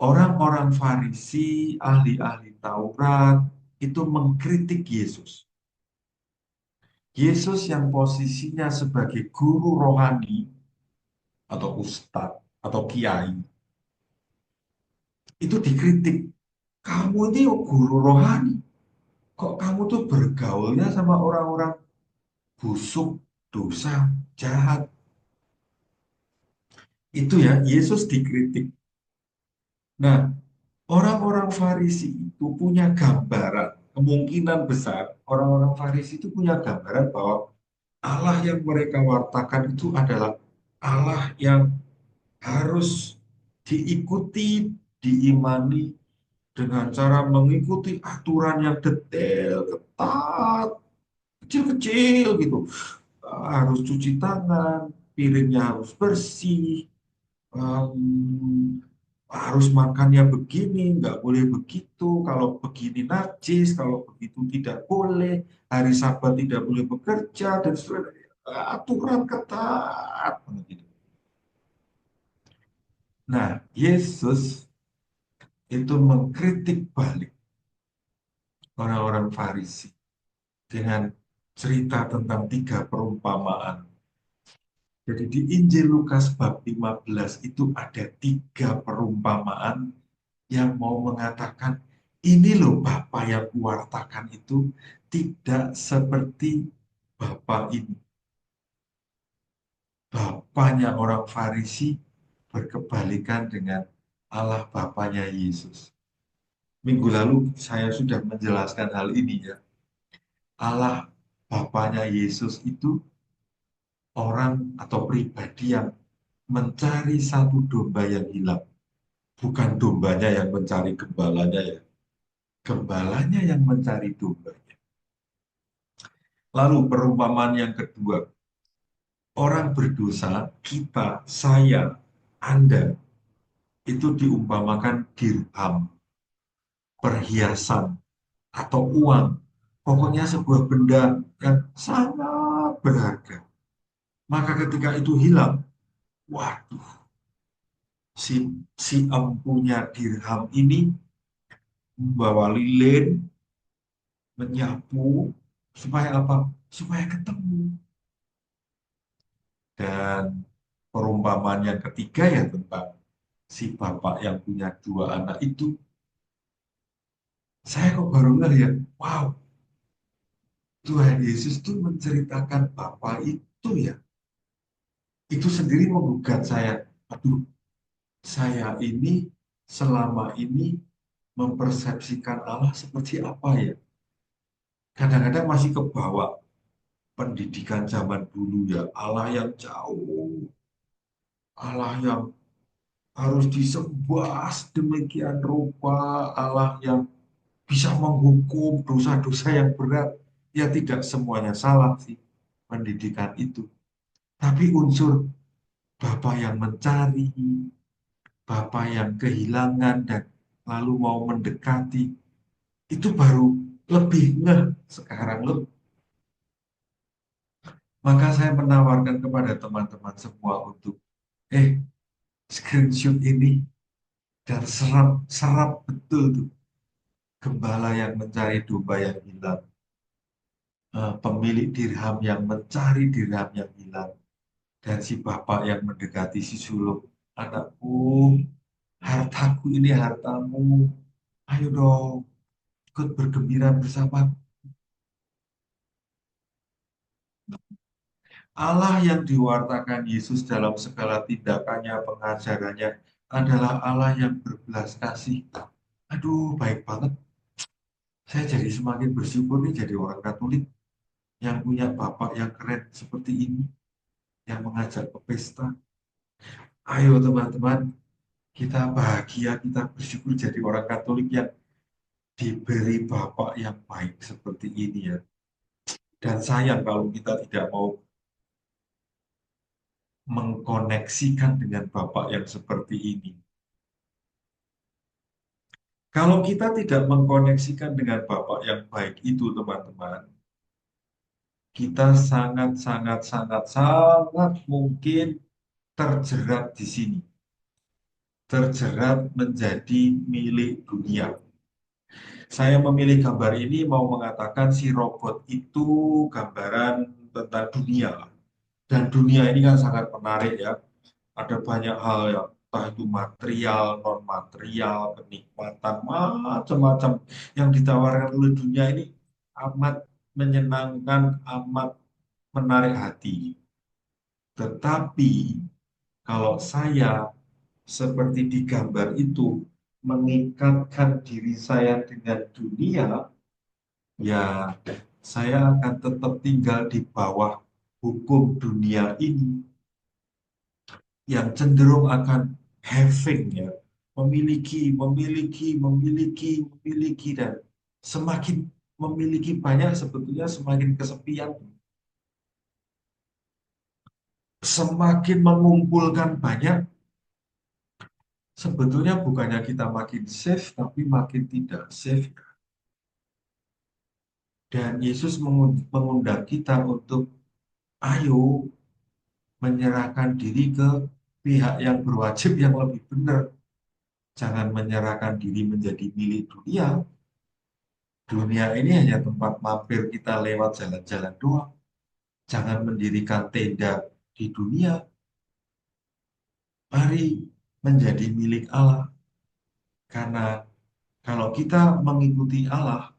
orang-orang Farisi, ahli-ahli Taurat, itu mengkritik Yesus. Yesus yang posisinya sebagai guru rohani atau ustadz atau kiai, itu dikritik. Kamu ini guru rohani, kok kamu tuh bergaulnya sama orang-orang busuk, dosa, jahat. Itu ya, Yesus dikritik. Nah, orang-orang Farisi itu punya gambaran, kemungkinan besar orang-orang Farisi itu punya gambaran bahwa Allah yang mereka wartakan itu adalah Allah yang harus diikuti, diimani dengan cara mengikuti aturan yang detail, ketat, kecil-kecil gitu. Harus cuci tangan, piringnya harus bersih, harus makannya begini, nggak boleh begitu, kalau begini najis, kalau begitu tidak boleh, hari Sabat tidak boleh bekerja, dan seterusnya. Aturan ketat. Begitu. Nah, Yesus itu mengkritik balik orang-orang Farisi dengan cerita tentang tiga perumpamaan. Jadi di Injil Lukas bab 15 itu ada tiga perumpamaan yang mau mengatakan ini loh Bapa yang kuwartakan itu tidak seperti Bapa ini. Bapaknya orang Farisi berkebalikan dengan Allah Bapaknya Yesus. Minggu lalu saya sudah menjelaskan hal ini ya. Allah Bapaknya Yesus itu orang atau pribadi yang mencari satu domba yang hilang. Bukan dombanya yang mencari gembalanya ya. Gembalanya yang mencari dombanya. Lalu perumpamaan yang kedua, orang berdosa, kita, saya, Anda, itu diumpamakan dirham, perhiasan, atau uang. Pokoknya sebuah benda yang sangat berharga. Maka ketika itu hilang, waduh, si, si empunya dirham ini membawa lilin, menyapu, supaya apa? Supaya ketemu. Dan perumpamaan yang ketiga ya tentang si bapak yang punya dua anak itu, saya kok baru ngeliat, wow, Tuhan Yesus tuh menceritakan bapak itu ya, itu sendiri menggugat saya. Aduh, saya ini selama ini mempersepsikan Allah seperti apa ya? Kadang-kadang masih kebawa pendidikan zaman dulu ya, Allah yang jauh, Allah yang harus disembah demikian rupa, Allah yang bisa menghukum dosa-dosa yang berat. Ya tidak semuanya salah sih pendidikan itu. Tapi unsur Bapak yang mencari, Bapak yang kehilangan dan lalu mau mendekati, itu baru lebih ngeh sekarang lebih. Maka saya menawarkan kepada teman-teman semua untuk screenshot ini dan serap betul tuh gembala yang mencari domba yang hilang, pemilik dirham yang mencari dirham yang hilang, dan si bapak yang mendekati si sulung. Anakku, hartaku ini hartamu. Ayo dong, ikut bergembira bersama. Allah yang diwartakan Yesus dalam segala tindakannya, pengajarannya adalah Allah yang berbelas kasih. Aduh, baik banget. Saya jadi semakin bersyukur nih jadi orang Katolik yang punya bapak yang keren seperti ini, yang mengajak ke pesta. Ayo teman-teman, kita bahagia, kita bersyukur jadi orang Katolik yang diberi bapak yang baik seperti ini ya. Dan sayang kalau kita tidak mau mengkoneksikan dengan bapak yang seperti ini. Kalau kita tidak mengkoneksikan dengan bapak yang baik itu, teman-teman, kita sangat, sangat, sangat, sangat mungkin terjerat di sini. Terjerat menjadi milik dunia. Saya memilih gambar ini mau mengatakan si robot itu gambaran tentang dunia. Dan dunia ini kan sangat menarik ya. Ada banyak hal yang entah itu material, non material, kenikmatan, macam-macam yang ditawarkan oleh dunia ini amat menyenangkan, amat menarik hati. Tetapi kalau saya seperti di gambar itu mengikatkan diri saya dengan dunia, ya saya akan tetap tinggal di bawah hukum dunia ini yang cenderung akan having ya, memiliki, memiliki, memiliki, memiliki, dan semakin memiliki banyak sebetulnya semakin kesepian, semakin mengumpulkan banyak sebetulnya bukannya kita makin safe tapi makin tidak safe. Dan Yesus mengundang kita untuk ayo menyerahkan diri ke pihak yang berwajib yang lebih benar. Jangan menyerahkan diri menjadi milik dunia. Dunia ini hanya tempat mampir kita lewat jalan-jalan doang. Jangan mendirikan tenda di dunia. Mari menjadi milik Allah. Karena kalau kita mengikuti Allah,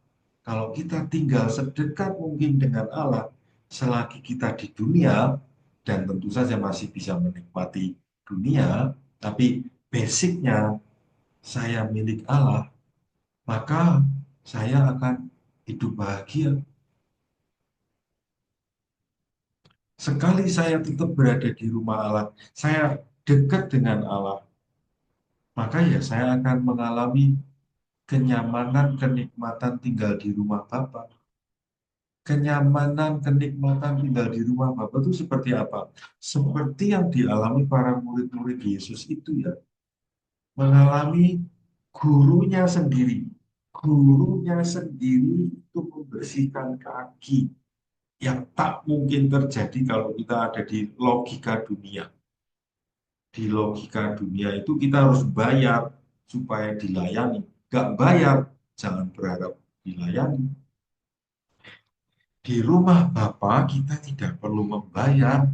kalau kita tinggal sedekat mungkin dengan Allah, selagi kita di dunia, dan tentu saja masih bisa menikmati dunia, tapi basicnya saya milik Allah, maka saya akan hidup bahagia. Sekali saya tetap berada di rumah Allah, saya dekat dengan Allah, maka ya saya akan mengalami kenyamanan, kenikmatan tinggal di rumah Bapa. kenyamanan, kenikmatan tinggal di rumah Bapa itu seperti apa? Seperti yang dialami para murid-murid Yesus itu ya, mengalami gurunya sendiri. Gurunya sendiri itu membersihkan kaki yang tak mungkin terjadi kalau kita ada di logika dunia. Di logika dunia itu kita harus bayar supaya dilayani. Gak bayar, jangan berharap dilayani. Di rumah Bapa kita tidak perlu membayar,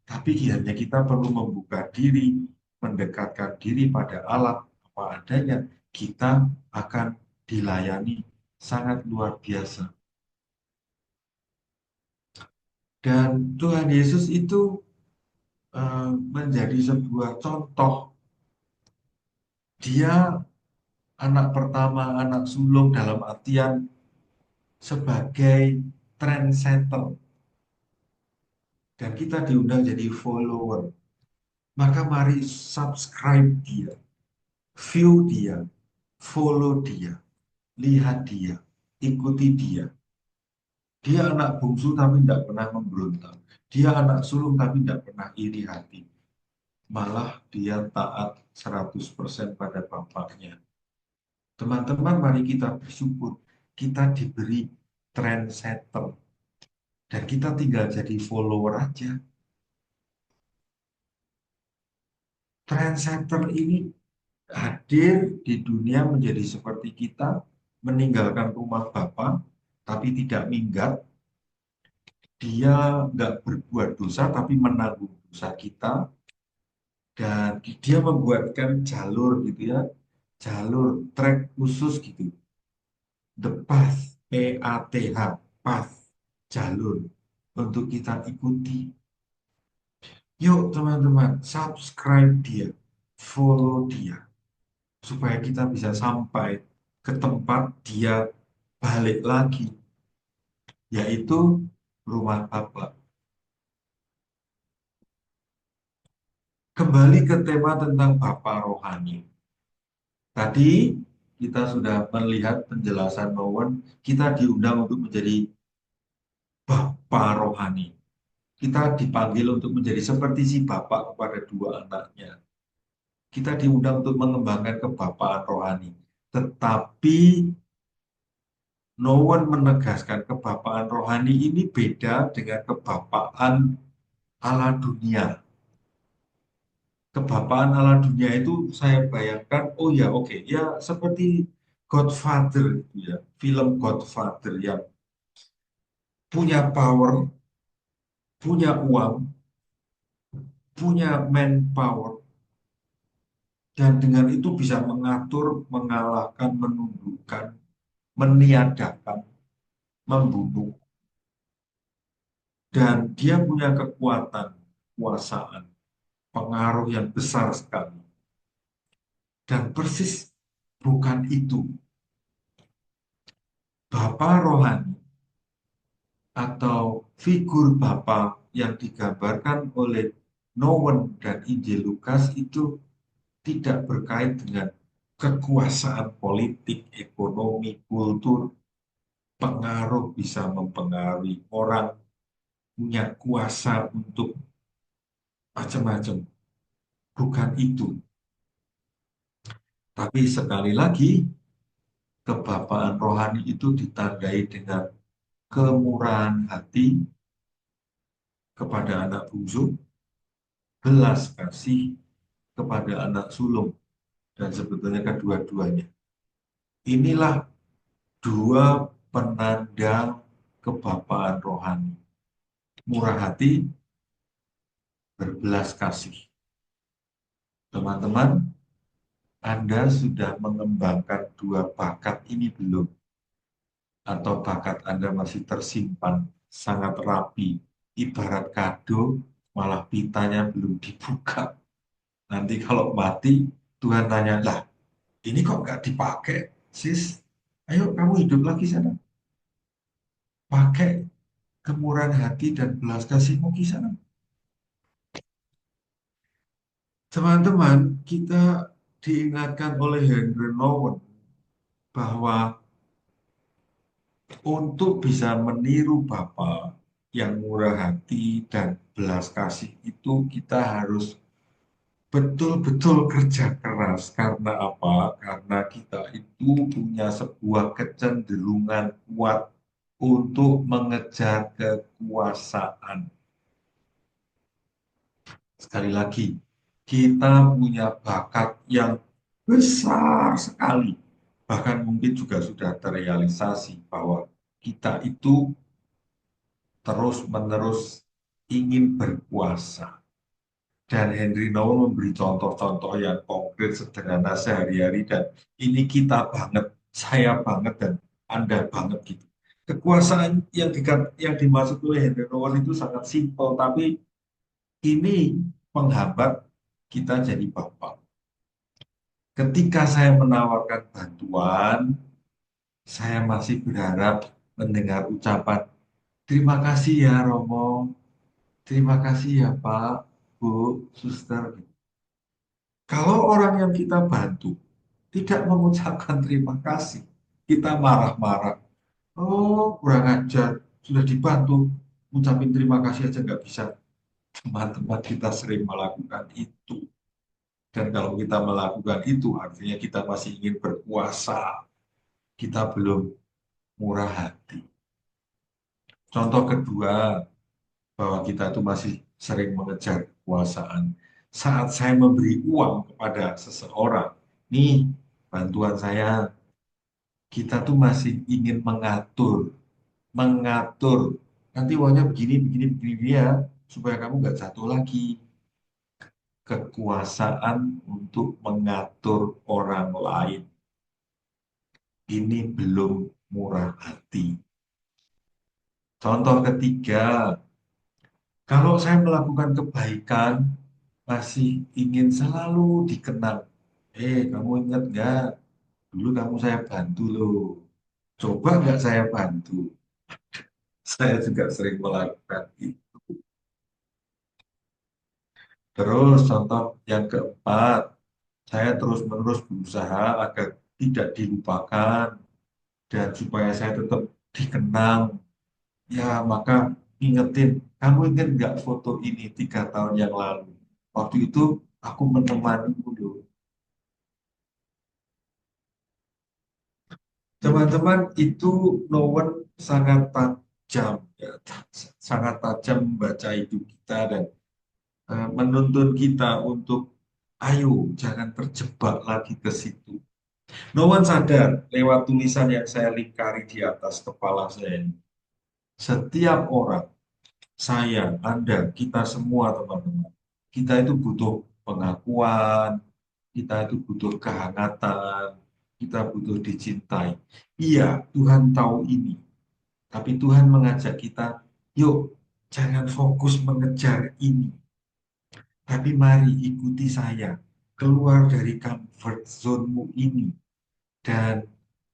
tapi hanya kita perlu membuka diri, mendekatkan diri pada Allah apa adanya, kita akan dilayani sangat luar biasa. Dan Tuhan Yesus itu menjadi sebuah contoh. Dia anak pertama, anak sulung dalam artian sebagai trendsetter. Dan kita diundang jadi follower. Maka mari subscribe dia, view dia, follow dia, lihat dia, ikuti dia. Dia anak bungsu tapi tidak pernah memberontak. Dia anak sulung tapi tidak pernah iri hati. Malah dia taat 100% pada bapaknya. Teman-teman, mari kita bersyukur. Kita diberi trendsetter. Dan kita tinggal jadi follower aja. Trendsetter ini hadir di dunia menjadi seperti kita, meninggalkan rumah Bapa, tapi tidak minggat. Dia nggak berbuat dosa, tapi menanggung dosa kita. Dan dia membuatkan jalur gitu ya, jalur trek khusus gitu. The path, P-A-T-H, path, jalur untuk kita ikuti. Yuk teman-teman, subscribe dia, follow dia, supaya kita bisa sampai ke tempat dia balik lagi, yaitu rumah Bapa. Kembali ke tema tentang Bapa rohani. Tadi kita sudah melihat penjelasan Nowen, kita diundang untuk menjadi Bapa rohani. Kita dipanggil untuk menjadi seperti si Bapak kepada dua anaknya. Kita diundang untuk mengembangkan kebapaan rohani. Tetapi Nowen menegaskan kebapaan rohani ini beda dengan kebapaan ala dunia. Kebapaan ala dunia itu saya bayangkan, oh ya oke, ya seperti Godfather itu ya, film Godfather yang punya power, punya uang, punya manpower, dan dengan itu bisa mengatur, mengalahkan, menundukkan, meniadakan, membunuh. Dan dia punya kekuatan, kuasaan, pengaruh yang besar sekali. Dan persis bukan itu. Bapa rohani atau figur Bapa yang digambarkan oleh Nowen dan Injil Lukas itu tidak berkait dengan kekuasaan politik, ekonomi, kultur, pengaruh bisa mempengaruhi orang, punya kuasa untuk macam-macam. Bukan itu. Tapi sekali lagi, kebapaan rohani itu ditandai dengan kemurahan hati kepada anak bungsu, belas kasih kepada anak sulung, dan sebetulnya kedua-duanya. Inilah dua penanda kebapaan rohani. Murah hati, berbelas kasih. Teman-teman, Anda sudah mengembangkan dua bakat ini belum? Atau bakat Anda masih tersimpan sangat rapi, ibarat kado, malah pitanya belum dibuka. Nanti kalau mati, Tuhan tanya, lah ini kok nggak dipakai, sis? Ayo kamu hidup lagi sana. Pakai kemurahan hati dan belas kasihmu di sana. Teman-teman, kita diingatkan oleh Henry Nouwen bahwa Untuk bisa meniru Bapa yang murah hati dan belas kasih itu kita harus betul-betul kerja keras. Karena apa? Karena kita itu punya sebuah kecenderungan kuat untuk mengejar kekuasaan. Sekali lagi, kita punya bakat yang besar sekali. Bahkan mungkin juga sudah terrealisasi bahwa kita itu terus-menerus ingin berkuasa. Dan Henry Nouwen memberi contoh-contoh yang konkret, sederhana sehari-hari, dan ini kita banget, saya banget, dan Anda banget gitu. Kekuasaan yang dimaksud oleh Henry Nouwen itu sangat simpel, tapi ini menghambat kita jadi bapak. Ketika saya menawarkan bantuan, saya masih berharap mendengar ucapan, terima kasih ya Romo, terima kasih ya Pak, Bu, Suster. Kalau orang yang kita bantu tidak mengucapkan terima kasih, kita marah-marah. Oh, kurang ajar, sudah dibantu, ngucapin terima kasih aja nggak bisa. Teman-teman kita sering melakukan itu. Dan kalau kita melakukan itu, artinya kita masih ingin berkuasa. Kita belum murah hati. Contoh kedua, bahwa kita itu masih sering mengejar kekuasaan. Saat saya memberi uang kepada seseorang, nih bantuan saya, kita tuh masih ingin mengatur. Nanti uangnya begini, begini, begini ya, supaya kamu nggak jatuh lagi. Kekuasaan untuk mengatur orang lain. Ini belum murah hati. Contoh ketiga, kalau saya melakukan kebaikan, masih ingin selalu dikenang. Kamu ingat nggak? Dulu kamu saya bantu loh. Coba nggak saya bantu? Saya juga sering melakukan itu. Terus contoh yang keempat, saya terus-menerus berusaha agar tidak dilupakan dan supaya saya tetap dikenang. Ya, maka ingetin, kamu ingat nggak foto ini 3 tahun yang lalu? Waktu itu aku menemanimu loh. Teman-teman, itu Nowen sangat tajam, ya, sangat tajam membaca hidup kita dan menuntun kita untuk ayo jangan terjebak lagi ke situ. Nowen sadar lewat tulisan yang saya lingkari di atas kepala saya ini. Setiap orang, saya, Anda, kita semua teman-teman, kita itu butuh pengakuan, kita itu butuh kehangatan, kita butuh dicintai. Iya, Tuhan tahu ini. Tapi Tuhan mengajak kita, yuk jangan fokus mengejar ini. Tapi mari ikuti saya, keluar dari comfort zone-mu ini. Dan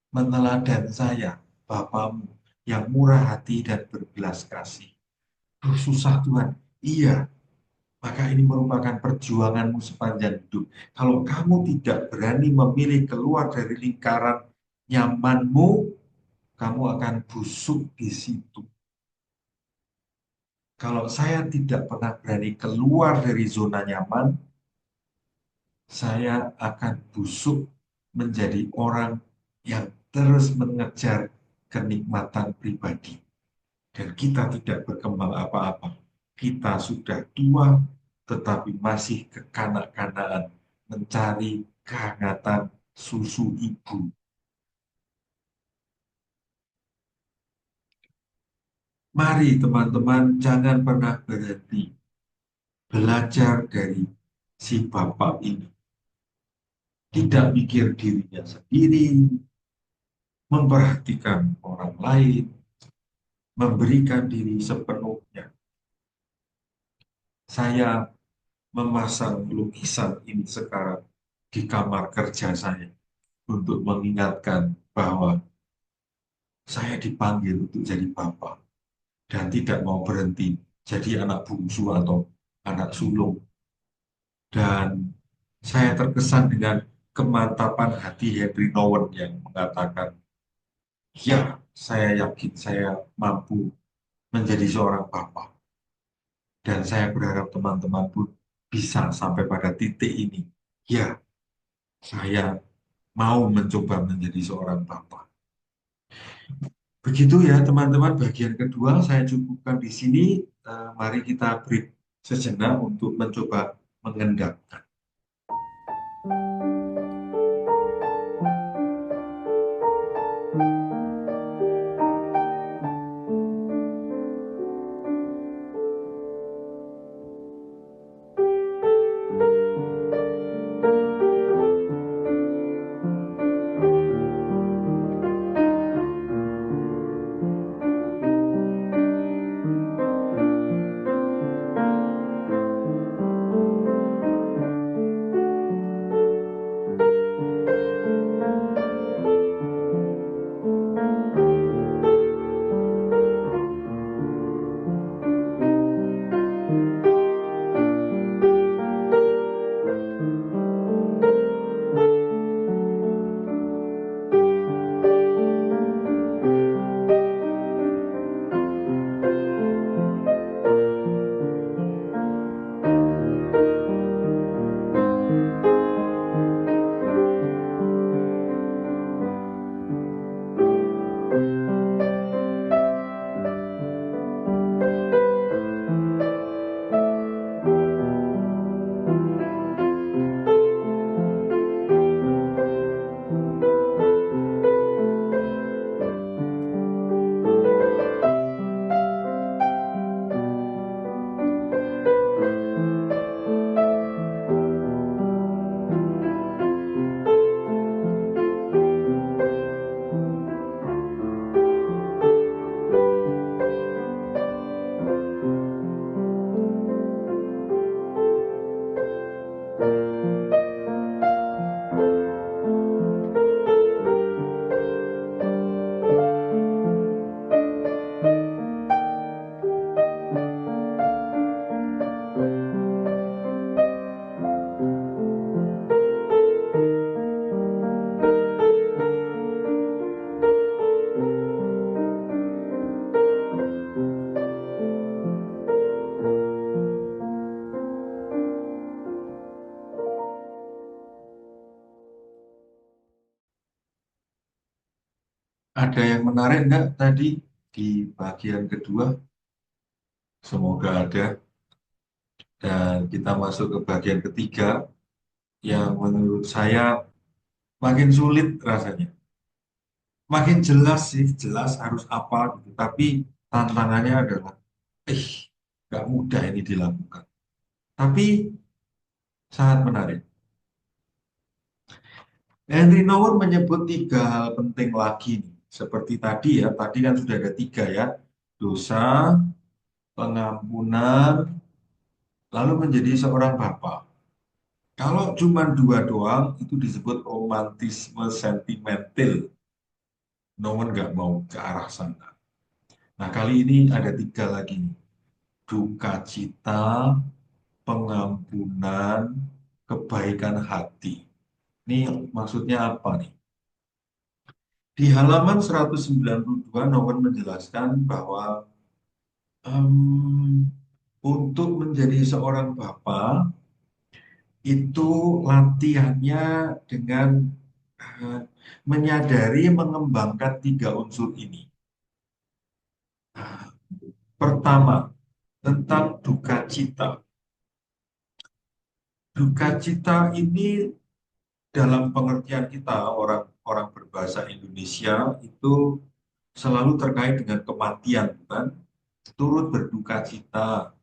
meneladan saya, Bapamu yang murah hati dan berbelas kasih. Duh, susah Tuhan. Iya, maka ini merupakan perjuanganmu sepanjang hidup. Kalau kamu tidak berani memilih keluar dari lingkaran nyamanmu, kamu akan busuk di situ. Kalau saya tidak pernah berani keluar dari zona nyaman, saya akan busuk menjadi orang yang terus mengejar kenikmatan pribadi. Dan kita tidak berkembang apa-apa. Kita sudah tua, tetapi masih kekanak-kanakan mencari kehangatan susu ibu. Mari teman-teman, jangan pernah berhenti belajar dari si bapak ini. Tidak mikir dirinya sendiri, memperhatikan orang lain, memberikan diri sepenuhnya. Saya memasang lukisan ini sekarang di kamar kerja saya untuk mengingatkan bahwa saya dipanggil untuk jadi bapak dan tidak mau berhenti jadi anak bungsu atau anak sulung. Dan saya terkesan dengan kemantapan hati Henry Nouwen yang mengatakan, Ya, saya yakin saya mampu menjadi seorang bapak. Dan saya berharap teman-teman pun bisa sampai pada titik ini. Ya, saya mau mencoba menjadi seorang bapak. Begitu ya teman-teman, bagian kedua saya cukupkan di sini. Mari kita break sejenak untuk mencoba mengendapkan. Ada yang menarik enggak tadi di bagian kedua? Semoga ada. Dan kita masuk ke bagian ketiga yang menurut saya makin sulit rasanya. Makin jelas sih, jelas harus apa gitu. Tapi tantangannya adalah, eh, nggak mudah ini dilakukan. Tapi sangat menarik. Henry Nouwen menyebut tiga hal penting lagi nih. Seperti tadi ya, tadi kan sudah ada tiga ya. Dosa, pengampunan, lalu menjadi seorang bapak. Kalau cuma dua doang, itu disebut romantisme sentimental. Nouwen nggak mau ke arah sana. Nah, kali ini ada tiga lagi nih. Duka cita, pengampunan, kebaikan hati. Ini maksudnya apa nih? Di halaman 192, Nowen menjelaskan bahwa em, untuk menjadi seorang bapak, itu latihannya dengan eh, menyadari mengembangkan tiga unsur ini. Nah, pertama, tentang duka cita. Duka cita ini dalam pengertian kita orang-orang berbahasa Indonesia itu selalu terkait dengan kematian, kan? Turut berduka cita,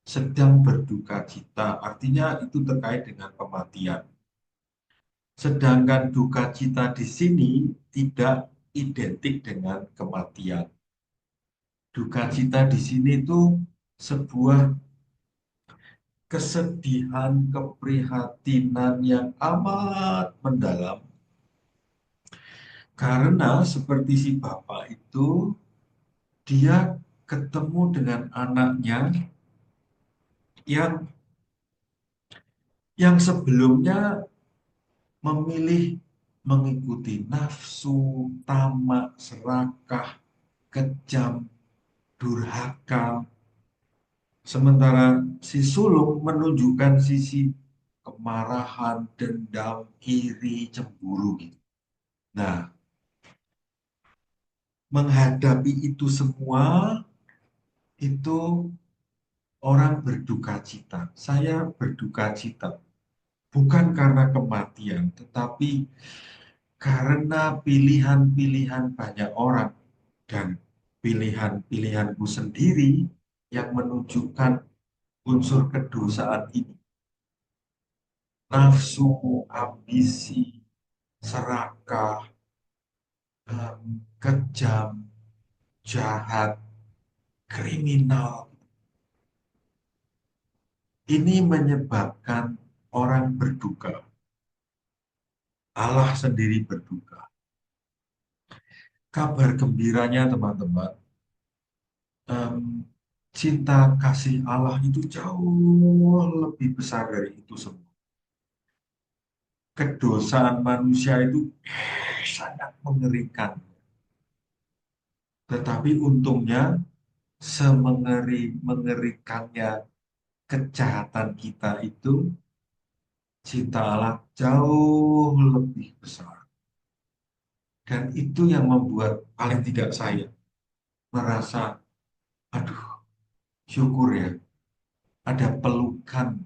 sedang berduka cita, artinya itu terkait dengan kematian. Sedangkan duka cita di sini tidak identik dengan kematian. Duka cita di sini itu sebuah kesedihan, keprihatinan yang amat mendalam. Karena seperti si bapak itu, dia ketemu dengan anaknya yang sebelumnya memilih mengikuti nafsu, tamak, serakah, kejam, durhaka. Sementara si sulung menunjukkan sisi kemarahan, dendam, iri, cemburu gitu. Nah, menghadapi itu semua itu orang berduka cita. Saya berduka cita bukan karena kematian, tetapi karena pilihan-pilihan banyak orang dan pilihan-pilihanku sendiri yang menunjukkan unsur kedosaan ini. Nafsu, ambisi, serakah, kejam, jahat, kriminal. Ini menyebabkan orang berduka. Allah sendiri berduka. Kabar gembiranya teman-teman, em, cinta kasih Allah itu jauh lebih besar dari itu semua. Kedosaan manusia itu sangat mengerikan. Tetapi untungnya mengerikannya kejahatan kita itu, cinta Allah jauh lebih besar. Dan itu yang membuat paling tidak saya merasa, aduh, syukur ya, ada pelukan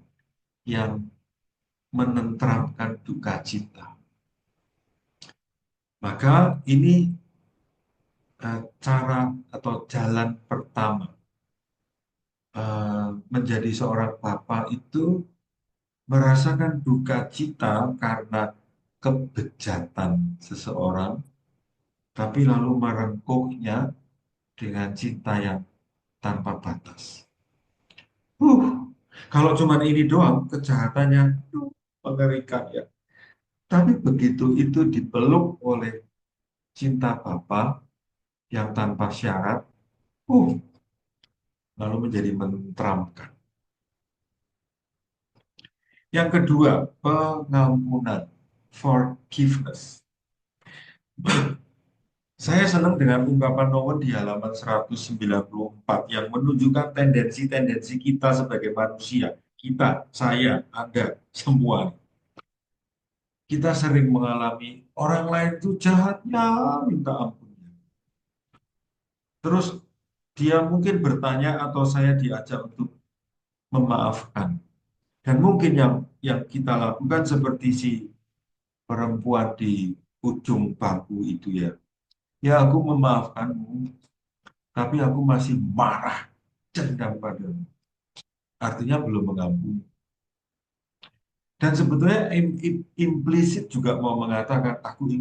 yang menenteramkan duka cita. Maka ini cara atau jalan pertama menjadi seorang bapak itu merasakan duka cita karena kebejatan seseorang, tapi lalu merengkuhnya dengan cinta yang tanpa batas. Kalau cuma ini doang, kejahatannya mengerikan ya. Tapi begitu itu dipeluk oleh cinta Bapa yang tanpa syarat, uh, lalu menjadi menenteramkan. Yang kedua, pengampunan, forgiveness. Saya senang dengan ungkapan Nowen di halaman 194 yang menunjukkan tendensi-tendensi kita sebagai manusia. Kita, saya, Anda, semua. Kita sering mengalami orang lain itu jahatnya minta ampunnya. Terus dia mungkin bertanya atau saya diajak untuk memaafkan. Dan mungkin yang kita lakukan seperti si perempuan di ujung bangku itu ya. Ya aku memaafkanmu, tapi aku masih marah, dendam padamu. Artinya belum mengampuni. Dan sebetulnya implisit juga mau mengatakan aku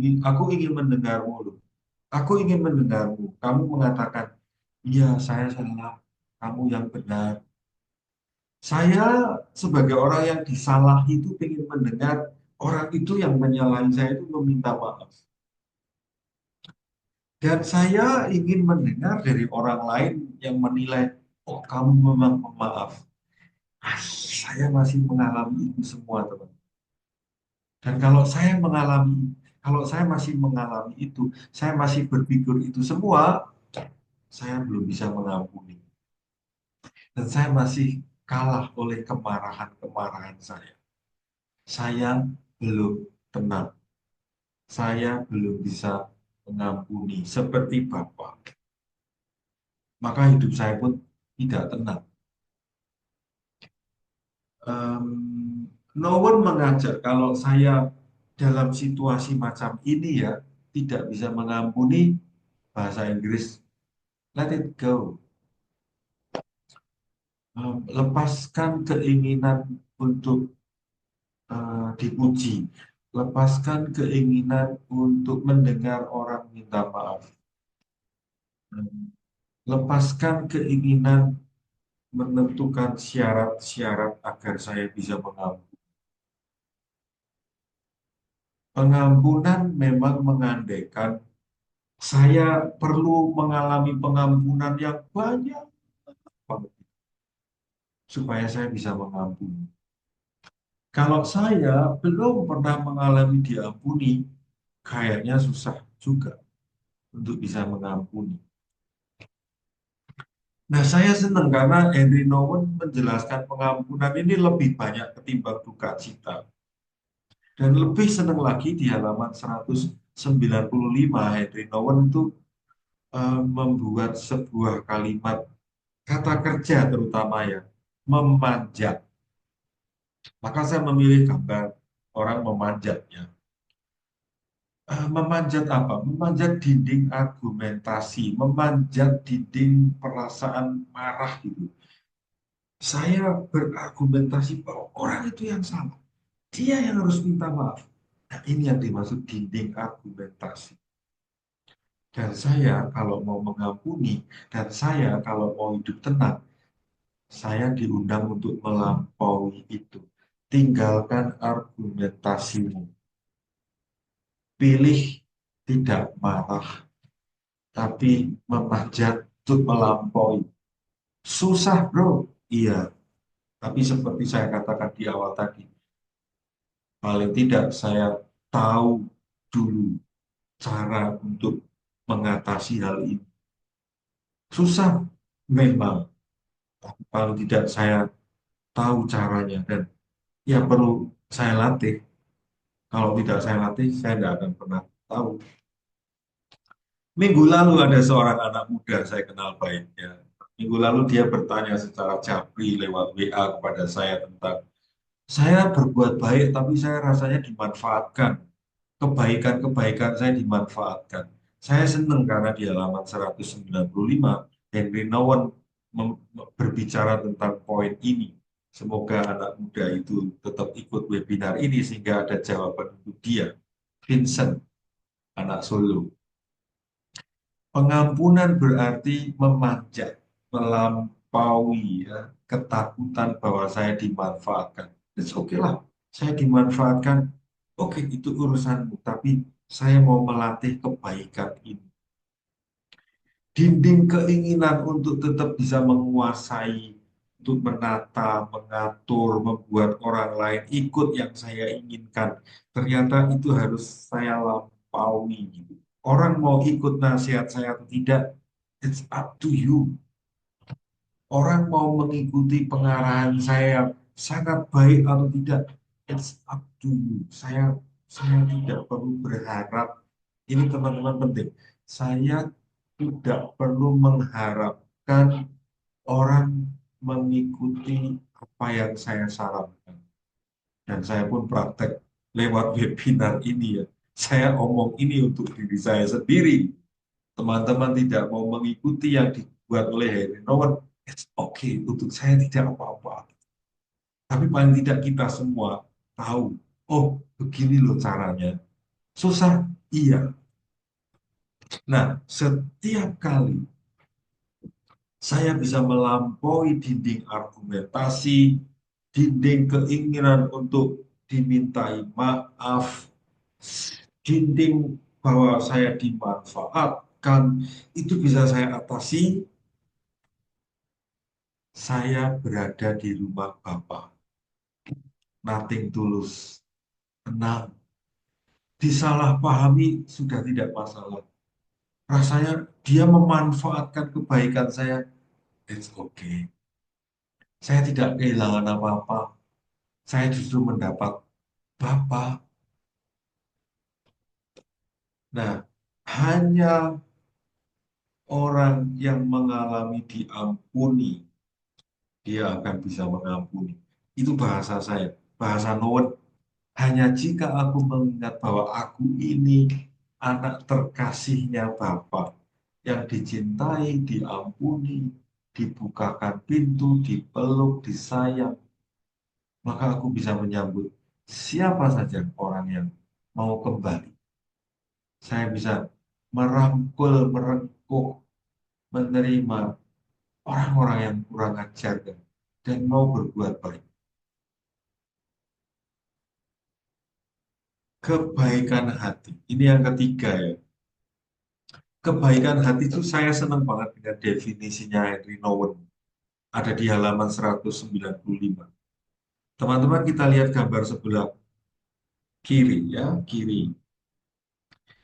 ingin mendengarmu loh. Aku ingin mendengarmu. Kamu mengatakan, iya saya salah, kamu yang benar. Saya sebagai orang yang disalahi itu ingin mendengar orang itu yang menyalahi saya itu meminta maaf. Dan saya ingin mendengar dari orang lain yang menilai, oh kamu memang pemaaf. Saya masih mengalami itu semua, teman. Dan kalau saya masih mengalami itu, saya masih berpikir itu semua, saya belum bisa mengampuni. Dan saya masih kalah oleh kemarahan-kemarahan saya. Saya belum tenang. Saya belum bisa mengampuni seperti Bapak. Maka hidup saya pun tidak tenang. No one mengajar kalau saya dalam situasi macam ini ya tidak bisa mengampuni, bahasa Inggris let it go. Lepaskan keinginan untuk dipuji, lepaskan keinginan untuk mendengar orang minta maaf. Lepaskan keinginan menentukan syarat-syarat agar saya bisa mengampuni. Pengampunan memang mengandaikan saya perlu mengalami pengampunan yang banyak banget supaya saya bisa mengampuni. Kalau saya belum pernah mengalami diampuni, kayaknya susah juga untuk bisa mengampuni. Nah, saya senang karena Henry Nouwen menjelaskan pengampunan ini lebih banyak ketimbang duka cita. Dan lebih senang lagi di halaman 195, Henry Nouwen itu membuat sebuah kalimat kata kerja terutama ya, memanjat. Maka saya memilih gambar orang memanjatnya. Memanjat apa? Memanjat dinding argumentasi, memanjat dinding perasaan marah gitu. Saya berargumentasi bahwa orang itu yang salah. Dia yang harus minta maaf. Nah, ini yang dimaksud dinding argumentasi. Dan saya kalau mau mengampuni, dan saya kalau mau hidup tenang, saya diundang untuk melampaui itu. Tinggalkan argumentasimu. Pilih tidak marah, tapi memanjat untuk melampaui. Susah, bro. Iya, tapi seperti saya katakan di awal tadi, paling tidak saya tahu dulu cara untuk mengatasi hal ini. Susah memang, tapi paling tidak saya tahu caranya dan ya perlu saya latih. Kalau tidak saya latih, saya tidak akan pernah tahu. Minggu lalu ada seorang anak muda saya kenal baiknya. Minggu lalu dia bertanya secara japri lewat WA kepada saya tentang saya berbuat baik tapi saya rasanya dimanfaatkan. Kebaikan-kebaikan saya dimanfaatkan. Saya senang karena di halaman 195 Henry Nouwen berbicara tentang poin ini. Semoga anak muda itu tetap ikut webinar ini sehingga ada jawaban untuk dia. Vincent, anak Solo. Pengampunan berarti memanjat, melampaui ya, ketakutan bahwa saya dimanfaatkan. It's okay lah, saya dimanfaatkan. Oke, itu urusanmu. Tapi saya mau melatih kebaikan ini. Dinding keinginan untuk tetap bisa menguasai, untuk menata, mengatur, membuat orang lain ikut yang saya inginkan. Ternyata itu harus saya lampaui gitu. Orang mau ikut nasihat saya atau tidak, it's up to you. Orang mau mengikuti pengarahan saya yang sangat baik atau tidak, it's up to you. Saya tidak perlu berharap. Ini teman-teman penting. Saya tidak perlu mengharapkan orang mengikuti apa yang saya sarankan. Dan saya pun praktek lewat webinar ini ya. Saya omong ini untuk diri saya sendiri. Teman-teman tidak mau mengikuti yang dibuat oleh Henry Nouwen, it's okay, untuk saya tidak apa-apa. Tapi paling tidak kita semua tahu, oh begini loh caranya. Susah, iya. Nah, setiap kali saya bisa melampaui dinding argumentasi, dinding keinginan untuk dimintai maaf, dinding bahwa saya dimanfaatkan, itu bisa saya atasi. Saya berada di rumah Bapak, nothing tulus, tenang. Disalahpahami sudah tidak masalah. Rasanya dia memanfaatkan kebaikan saya, it's okay. Saya tidak kehilangan apa-apa. Saya justru mendapat Bapak. Nah, hanya orang yang mengalami diampuni, dia akan bisa mengampuni. Itu bahasa saya, bahasa Nouwen. Hanya jika aku mengingat bahwa aku ini anak terkasihnya Bapa yang dicintai, diampuni, dibukakan pintu, dipeluk, disayang, maka aku bisa menyambut siapa saja orang yang mau kembali. Saya bisa merangkul, merengkuh, menerima orang-orang yang kurang ajar dan mau berbuat baik. Kebaikan hati. Ini yang ketiga ya. Kebaikan hati itu saya senang banget dengan definisinya Henry Nouwen. Ada di halaman 195. Teman-teman kita lihat gambar sebelah kiri ya, kiri.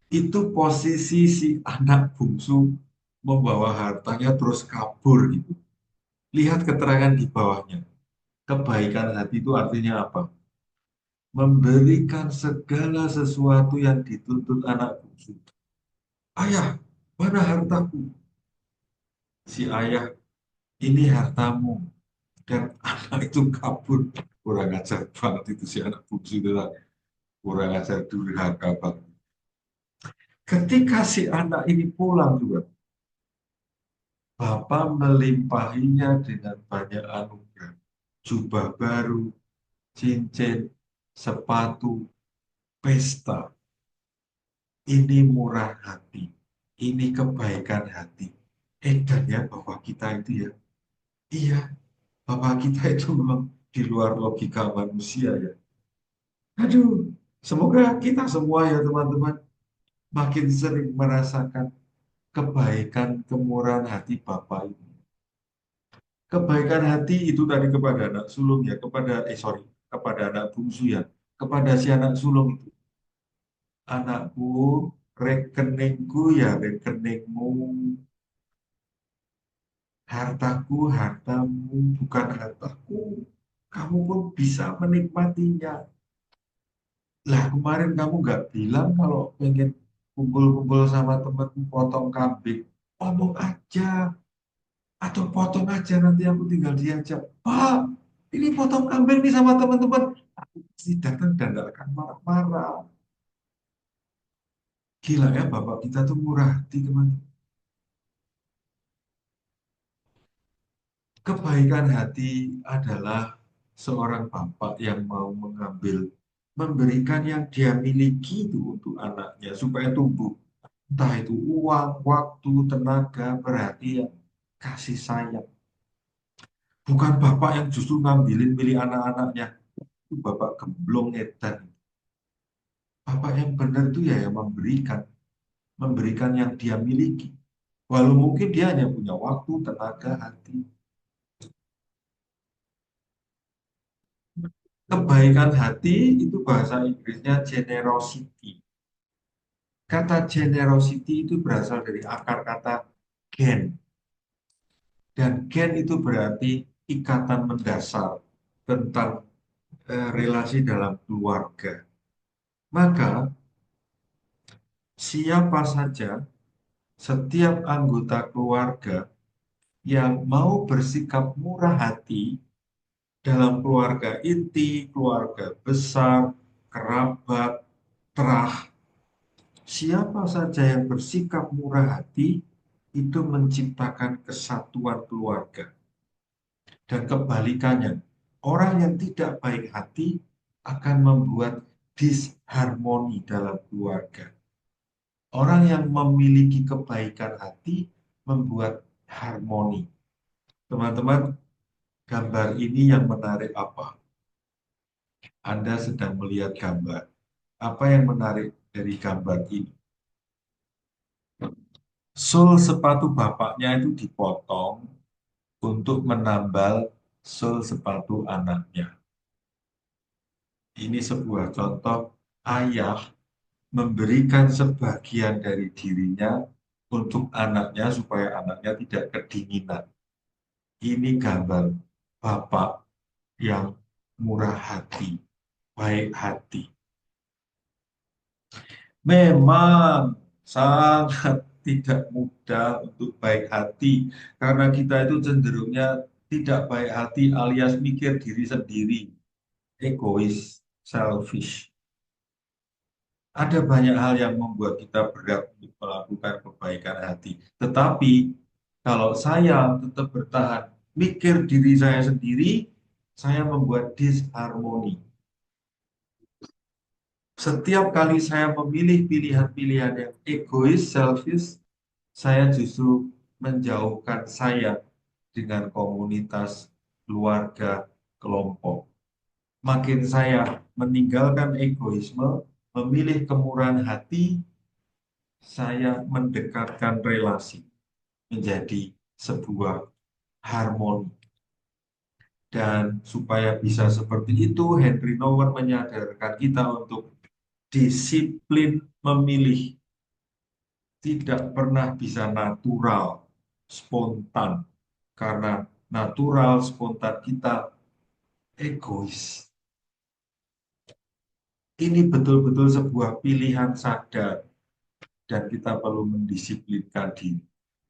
Itu posisi si anak bungsu membawa hartanya terus kabur gitu. Lihat keterangan di bawahnya. Kebaikan hati itu artinya apa? Memberikan segala sesuatu yang dituntut anak bungsu. Ayah, mana hartaku? Si ayah, ini hartamu. Dan anak itu kabur. Kurang ajar banget itu si anak bungsu itu. Kurang ajar durhaka banget. Ketika si anak ini pulang juga, Bapak melimpahinya dengan banyak anugerah. Jubah baru, cincin, sepatu, pesta. Ini murah hati. Ini kebaikan hati. Edan ya Bapak kita itu ya. Iya, Bapak kita itu memang di luar logika manusia ya. Aduh, semoga kita semua ya teman-teman makin sering merasakan kebaikan, kemurahan hati Bapak ini. Kebaikan hati itu tadi kepada anak sulung ya, kepada anak bungsu ya, kepada si anak sulung itu. Anakku, rekeningku ya rekeningmu, hartaku, hartamu, bukan hartaku. Kamu pun bisa menikmatinya. Lah kemarin kamu nggak bilang kalau pengen kumpul-kumpul sama temanmu potong kambing. Omong aja, atau potong aja nanti aku tinggal diajak. Pak, ini potong kambing nih sama teman-teman. Aku pasti datang dan nggak akan marah-marah. Gila ya, bapak kita tuh murah hati, teman. Kebaikan hati adalah seorang bapak yang mau memberikan yang dia miliki itu untuk anaknya supaya tumbuh. Entah itu uang, waktu, tenaga, perhatian, kasih sayang. Bukan bapak yang justru ngambilin milih anak-anaknya. Itu bapak gemblong edan. Bapak yang benar itu ya yang memberikan yang dia miliki. Walau mungkin dia hanya punya waktu, tenaga, hati. Kebaikan hati itu bahasa Inggrisnya generosity. Kata generosity itu berasal dari akar kata gen. Dan gen itu berarti ikatan mendasar tentang relasi dalam keluarga. Maka siapa saja, setiap anggota keluarga yang mau bersikap murah hati dalam keluarga inti, keluarga besar, kerabat, terah, siapa saja yang bersikap murah hati itu menciptakan kesatuan keluarga. Dan kebalikannya, orang yang tidak baik hati akan membuat disharmoni dalam keluarga. Orang yang memiliki kebaikan hati membuat harmoni. Teman-teman, gambar ini yang menarik apa? Anda sedang melihat gambar. Apa yang menarik dari gambar ini? Sol sepatu bapaknya itu dipotong untuk menambal sol sepatu anaknya. Ini sebuah contoh ayah memberikan sebagian dari dirinya untuk anaknya supaya anaknya tidak kedinginan. Ini gambar bapak yang murah hati, baik hati. Memang sangat tidak mudah untuk baik hati karena kita itu cenderungnya tidak baik hati alias mikir diri sendiri, egois, selfish. Ada banyak hal yang membuat kita berat untuk melakukan kebaikan hati. Tetapi kalau saya tetap bertahan mikir diri saya sendiri, saya membuat disharmoni. Setiap kali saya memilih pilihan-pilihan yang egois, selfish, saya justru menjauhkan saya dengan komunitas, keluarga, kelompok. Makin saya meninggalkan egoisme, memilih kemurahan hati, saya mendekatkan relasi menjadi sebuah harmoni. Dan supaya bisa seperti itu, Henry Nouwen menyadarkan kita untuk disiplin memilih. tidak pernah bisa natural, spontan. Karena natural, spontan kita egois. Ini betul-betul sebuah pilihan sadar dan kita perlu mendisiplinkan diri.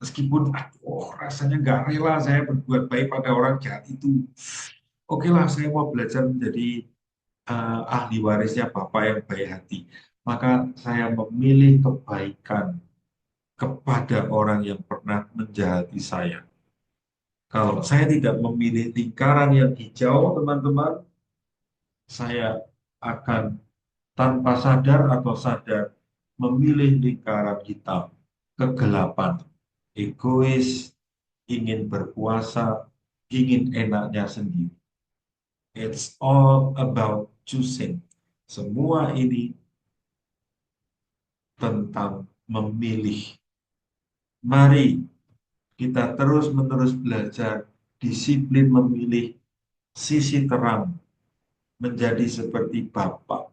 Meskipun aduh, rasanya nggak rela saya berbuat baik pada orang jahat itu. Oke lah, saya mau belajar menjadi ahli warisnya Bapak yang baik hati. Maka saya memilih kebaikan kepada orang yang pernah menjahati saya. Kalau saya tidak memilih lingkaran yang hijau, teman-teman, saya akan tanpa sadar atau sadar memilih lingkaran hitam, kegelapan, egois, ingin berkuasa, ingin enaknya sendiri. It's all about choosing. Semua ini tentang memilih. Mari kita terus-menerus belajar disiplin memilih sisi terang menjadi seperti Bapa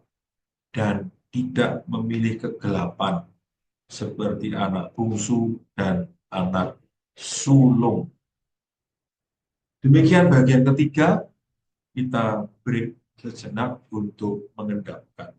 dan tidak memilih kegelapan seperti anak bungsu dan anak sulung. Demikian bagian ketiga, kita break sejenak untuk mengendapkan.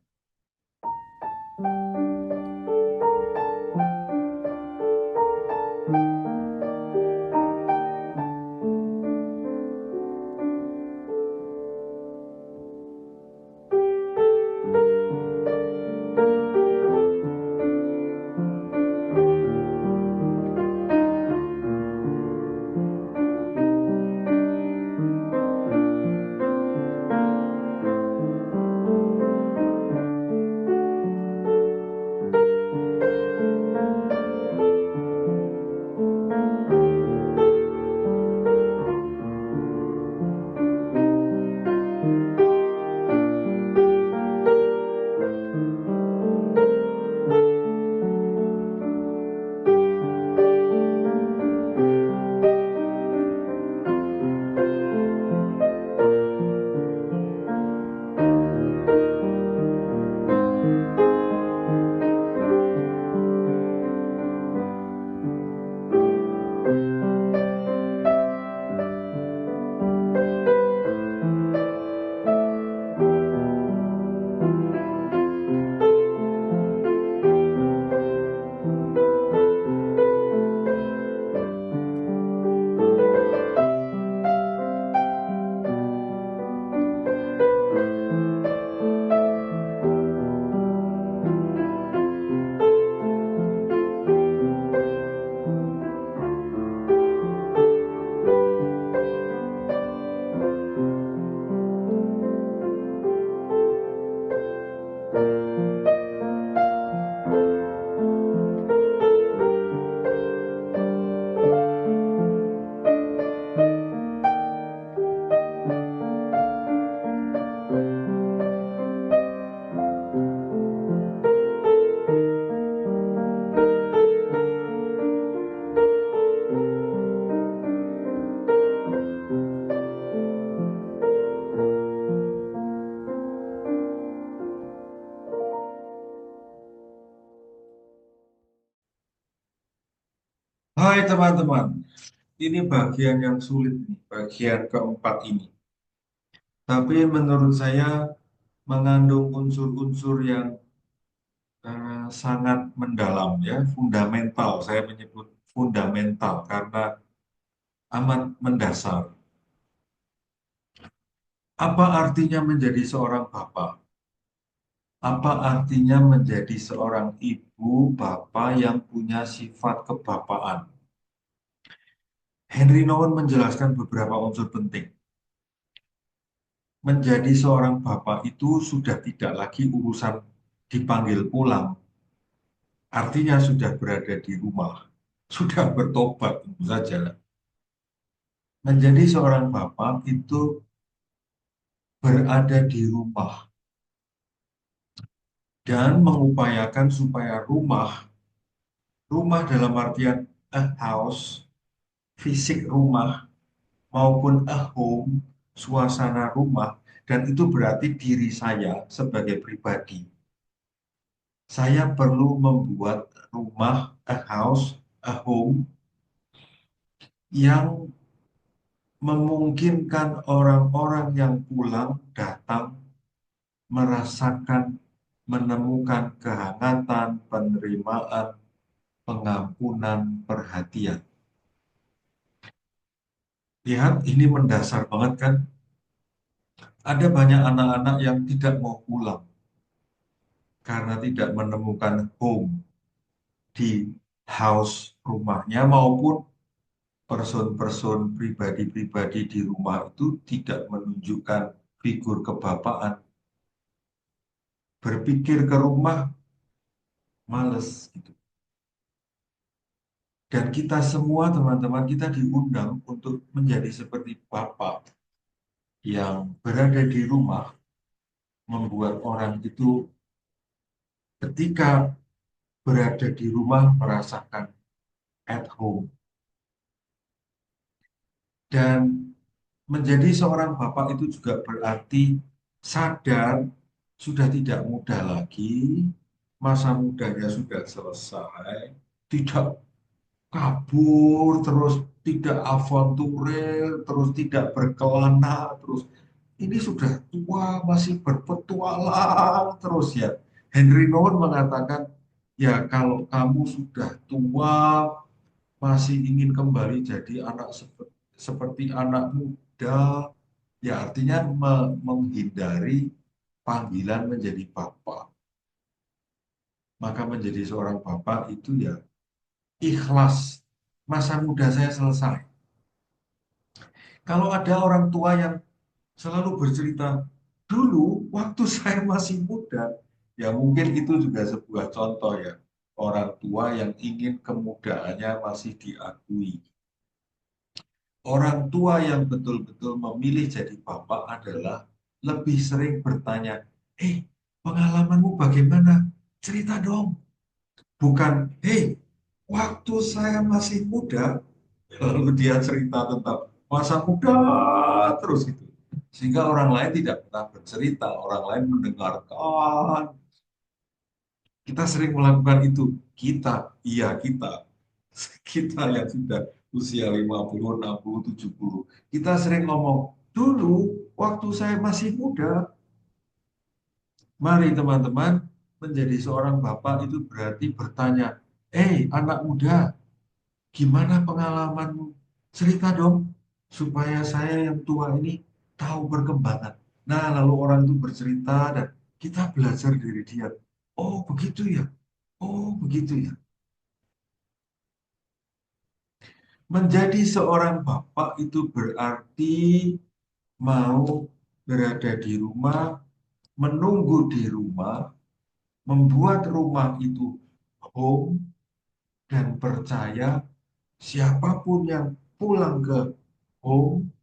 Hai teman-teman, ini bagian yang sulit nih, bagian keempat ini. Tapi menurut saya mengandung unsur-unsur yang sangat mendalam ya, fundamental. Saya menyebut fundamental karena amat mendasar. Apa artinya menjadi seorang bapak? Apa artinya menjadi seorang ibu bapak yang punya sifat kebapaan? Henry Nouwen menjelaskan beberapa unsur penting. Menjadi seorang bapak itu sudah tidak lagi urusan dipanggil pulang. Artinya sudah berada di rumah, sudah bertobat tentu saja. Menjadi seorang bapak itu berada di rumah dan mengupayakan supaya rumah dalam artian a house, fisik rumah maupun a home, suasana rumah, dan itu berarti diri saya sebagai pribadi. saya perlu membuat rumah, a house, a home yang memungkinkan orang-orang yang pulang datang merasakan, menemukan kehangatan, penerimaan, pengampunan, perhatian. Lihat, ini mendasar banget kan? Ada banyak anak-anak yang tidak mau pulang karena tidak menemukan home di house rumahnya maupun person-person pribadi-pribadi di rumah itu tidak menunjukkan figur kebapaan. Berpikir ke rumah, males gitu. Dan kita semua teman-teman kita diundang untuk menjadi seperti Bapak yang berada di rumah, membuat orang itu ketika berada di rumah merasakan at home. Dan menjadi seorang bapak itu juga berarti sadar sudah tidak muda lagi, masa mudanya sudah selesai, tidak kabur, terus tidak avanturir, terus tidak berkelana, terus ini sudah tua, masih berpetualang terus ya. Henry Nouwen mengatakan, ya kalau kamu sudah tua, masih ingin kembali jadi anak seperti anak muda, ya artinya menghindari panggilan menjadi bapak. Maka menjadi seorang bapak itu ya ikhlas. Masa muda saya selesai. Kalau ada orang tua yang selalu bercerita, dulu waktu saya masih muda, ya mungkin itu juga sebuah contoh ya. Orang tua yang ingin kemudaannya masih diakui. Orang tua yang betul-betul memilih jadi bapak adalah lebih sering bertanya, pengalamanmu bagaimana? Cerita dong. Bukan, waktu saya masih muda, lalu dia cerita tentang masa muda terus gitu. Sehingga orang lain tidak pernah bercerita, orang lain mendengarkan. Kita sering melakukan itu. Iya kita. Kita yang sudah usia 50, 60, 70. Kita sering ngomong, dulu waktu saya masih muda, mari teman-teman, menjadi seorang bapak itu berarti bertanya, anak muda, gimana pengalamanmu? Cerita dong, supaya saya yang tua ini tahu perkembangan. Nah, lalu orang itu bercerita dan kita belajar dari dia. Oh, begitu ya. Oh, begitu ya. Menjadi seorang bapak itu berarti mau berada di rumah, menunggu di rumah, membuat rumah itu home, dan percaya siapapun yang pulang ke home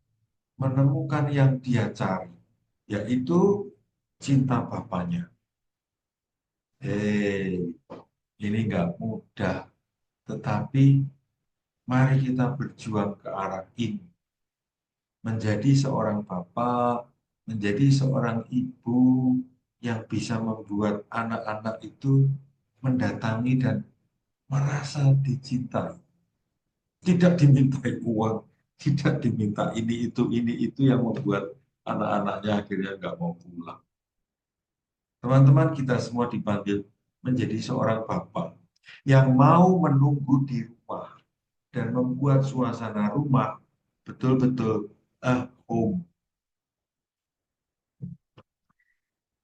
menemukan yang dia cari, yaitu cinta bapaknya. Ini nggak mudah, tetapi mari kita berjuang ke arah ini. Menjadi seorang bapak, menjadi seorang ibu yang bisa membuat anak-anak itu mendatangi dan merasa dicintai. Tidak dimintai uang, tidak diminta ini itu yang membuat anak-anaknya akhirnya nggak mau pulang. Teman-teman kita semua dipanggil menjadi seorang bapak yang mau menunggu di rumah dan membuat suasana rumah betul-betul a home.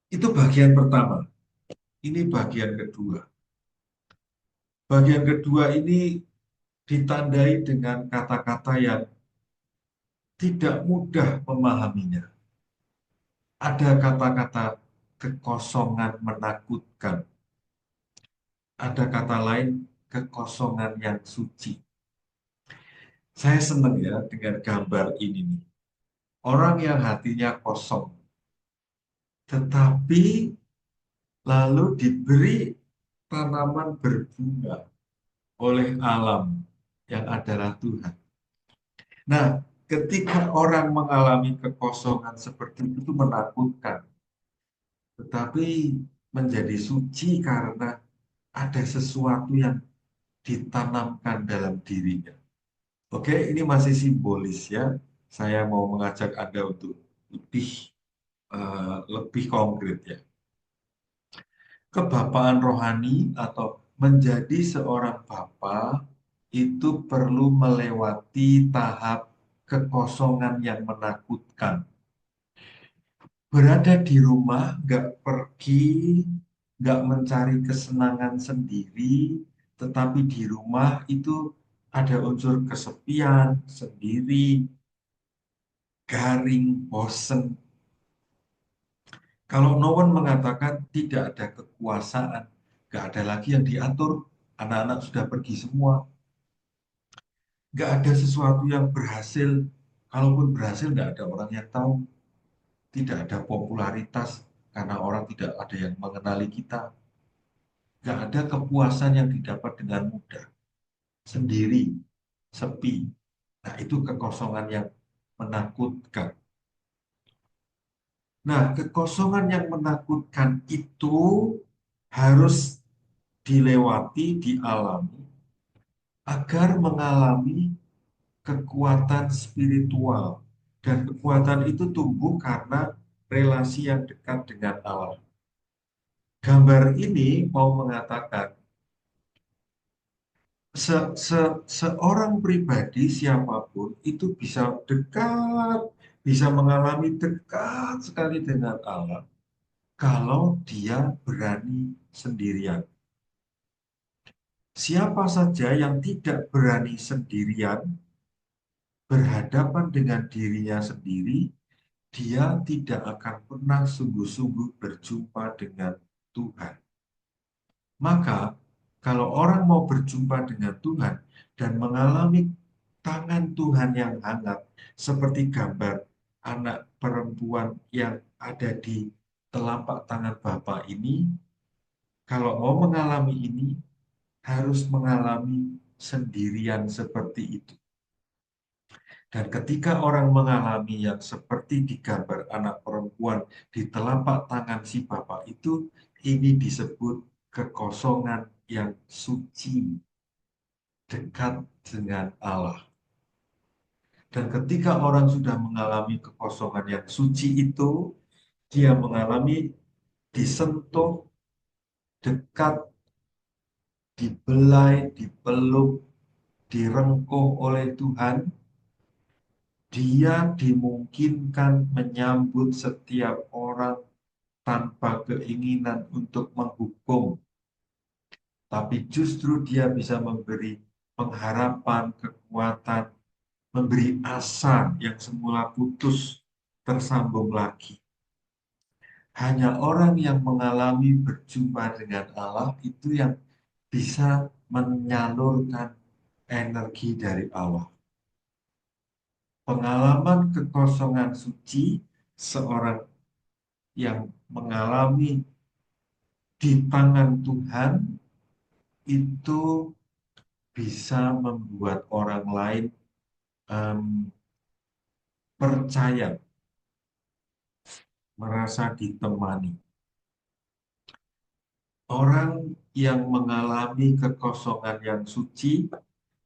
Itu bagian pertama. Ini bagian kedua. Bagian kedua ini ditandai dengan kata-kata yang tidak mudah memahaminya. Ada kata-kata kekosongan menakutkan. Ada kata lain, kekosongan yang suci. Saya senang ya dengan gambar ini nih. Orang yang hatinya kosong, tetapi lalu diberi tanaman berbunga oleh alam yang adalah Tuhan. Nah, ketika orang mengalami kekosongan seperti itu menakutkan. Tetapi menjadi suci karena ada sesuatu yang ditanamkan dalam dirinya. Oke, ini masih simbolis ya. Saya mau mengajak Anda untuk lebih konkret ya. Kebapaan rohani atau menjadi seorang bapa itu perlu melewati tahap kekosongan yang menakutkan. Berada di rumah, nggak pergi, nggak mencari kesenangan sendiri, tetapi di rumah itu ada unsur kesepian, sendiri, garing, bosen. Kalau Nowen mengatakan tidak ada kekuasaan, nggak ada lagi yang diatur, anak-anak sudah pergi semua, nggak ada sesuatu yang berhasil, kalaupun berhasil nggak ada orang yang tahu, tidak ada popularitas karena orang tidak ada yang mengenali kita, nggak ada kepuasan yang didapat dengan mudah, sendiri, sepi. Nah, itu kekosongan yang menakutkan. Nah, kekosongan yang menakutkan itu harus dilewati, dialami, agar mengalami kekuatan spiritual. Dan kekuatan itu tumbuh karena relasi yang dekat dengan Allah. Gambar ini mau mengatakan, seorang pribadi siapapun itu bisa dekat, bisa mengalami dekat sekali dengan Allah kalau dia berani sendirian. Siapa saja yang tidak berani sendirian, berhadapan dengan dirinya sendiri, dia tidak akan pernah sungguh-sungguh berjumpa dengan Tuhan. Maka, kalau orang mau berjumpa dengan Tuhan dan mengalami tangan Tuhan yang hangat, seperti gambar anak perempuan yang ada di telapak tangan Bapa ini, kalau mau mengalami ini, harus mengalami sendirian seperti itu. Dan ketika orang mengalami yang seperti di gambar anak perempuan di telapak tangan si Bapak itu, ini disebut kekosongan yang suci, dekat dengan Allah. Dan ketika orang sudah mengalami kekosongan yang suci itu, dia mengalami disentuh, dekat, dibelai, dipeluk, direngkuh oleh Tuhan, dia dimungkinkan menyambut setiap orang tanpa keinginan untuk menghukum, tapi justru dia bisa memberi pengharapan, kekuatan, memberi asa yang semula putus tersambung lagi. Hanya orang yang mengalami berjumpa dengan Allah itu yang bisa menyalurkan energi dari Allah. Pengalaman kekosongan suci seorang yang mengalami di tangan Tuhan itu bisa membuat orang lain em, percaya, merasa ditemani. Orang yang mengalami kekosongan yang suci,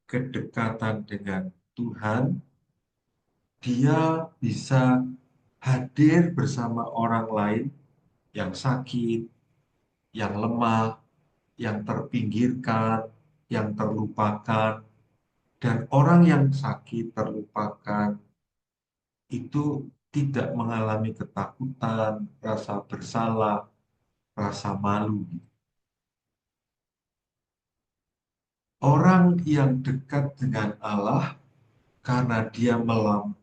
kedekatan dengan Tuhan, dia bisa hadir bersama orang lain yang sakit, yang lemah, yang terpinggirkan, yang terlupakan, dan orang yang sakit, terlupakan, itu tidak mengalami ketakutan, rasa bersalah, rasa malu. Orang yang dekat dengan Allah karena dia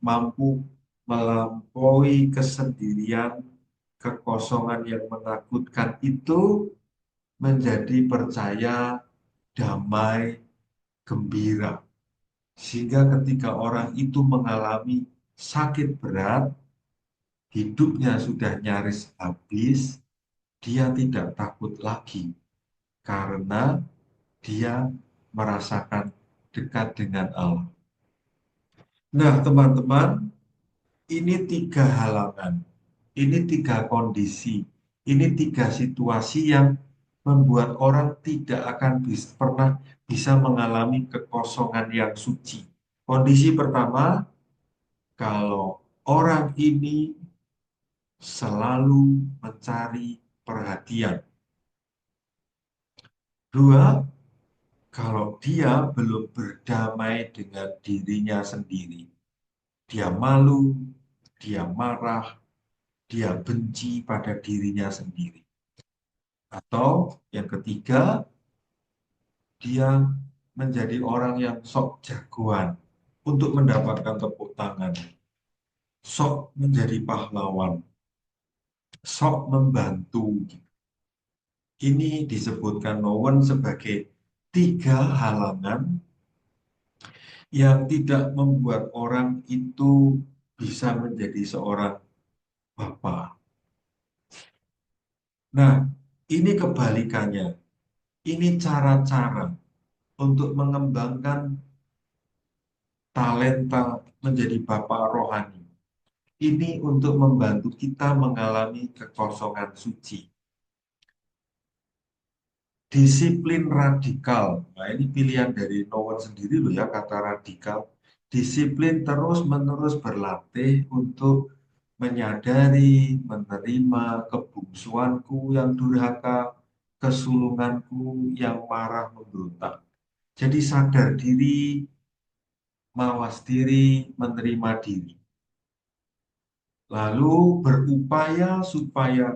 mampu melampaui kesendirian, kekosongan yang menakutkan itu menjadi percaya, damai, gembira. Sehingga ketika orang itu mengalami sakit berat, hidupnya sudah nyaris habis, dia tidak takut lagi karena dia merasakan dekat dengan Allah. Nah, teman-teman, ini tiga halangan, ini tiga kondisi Ini 3 situasi yang membuat orang tidak akan pernah bisa mengalami kekosongan yang suci. Kondisi pertama, kalau orang ini selalu mencari perhatian. Dua, kalau dia belum berdamai dengan dirinya sendiri. Dia malu, dia marah, dia benci pada dirinya sendiri. Atau yang ketiga, dia menjadi orang yang sok jagoan untuk mendapatkan tepuk tangan, sok menjadi pahlawan, sok membantu. Ini disebutkan Nowen sebagai 3 halangan yang tidak membuat orang itu bisa menjadi seorang bapa. Nah, ini kebalikannya. Ini cara-cara untuk mengembangkan talenta menjadi bapa rohani. Ini untuk membantu kita mengalami kekosongan suci. Disiplin radikal. Nah, ini pilihan dari Nowen sendiri loh ya, kata radikal. Disiplin terus-menerus berlatih untuk menyadari, menerima kebungsuanku yang durhaka, kesulunganku yang marah memberontak. Jadi sadar diri, mawas diri, menerima diri. Lalu berupaya supaya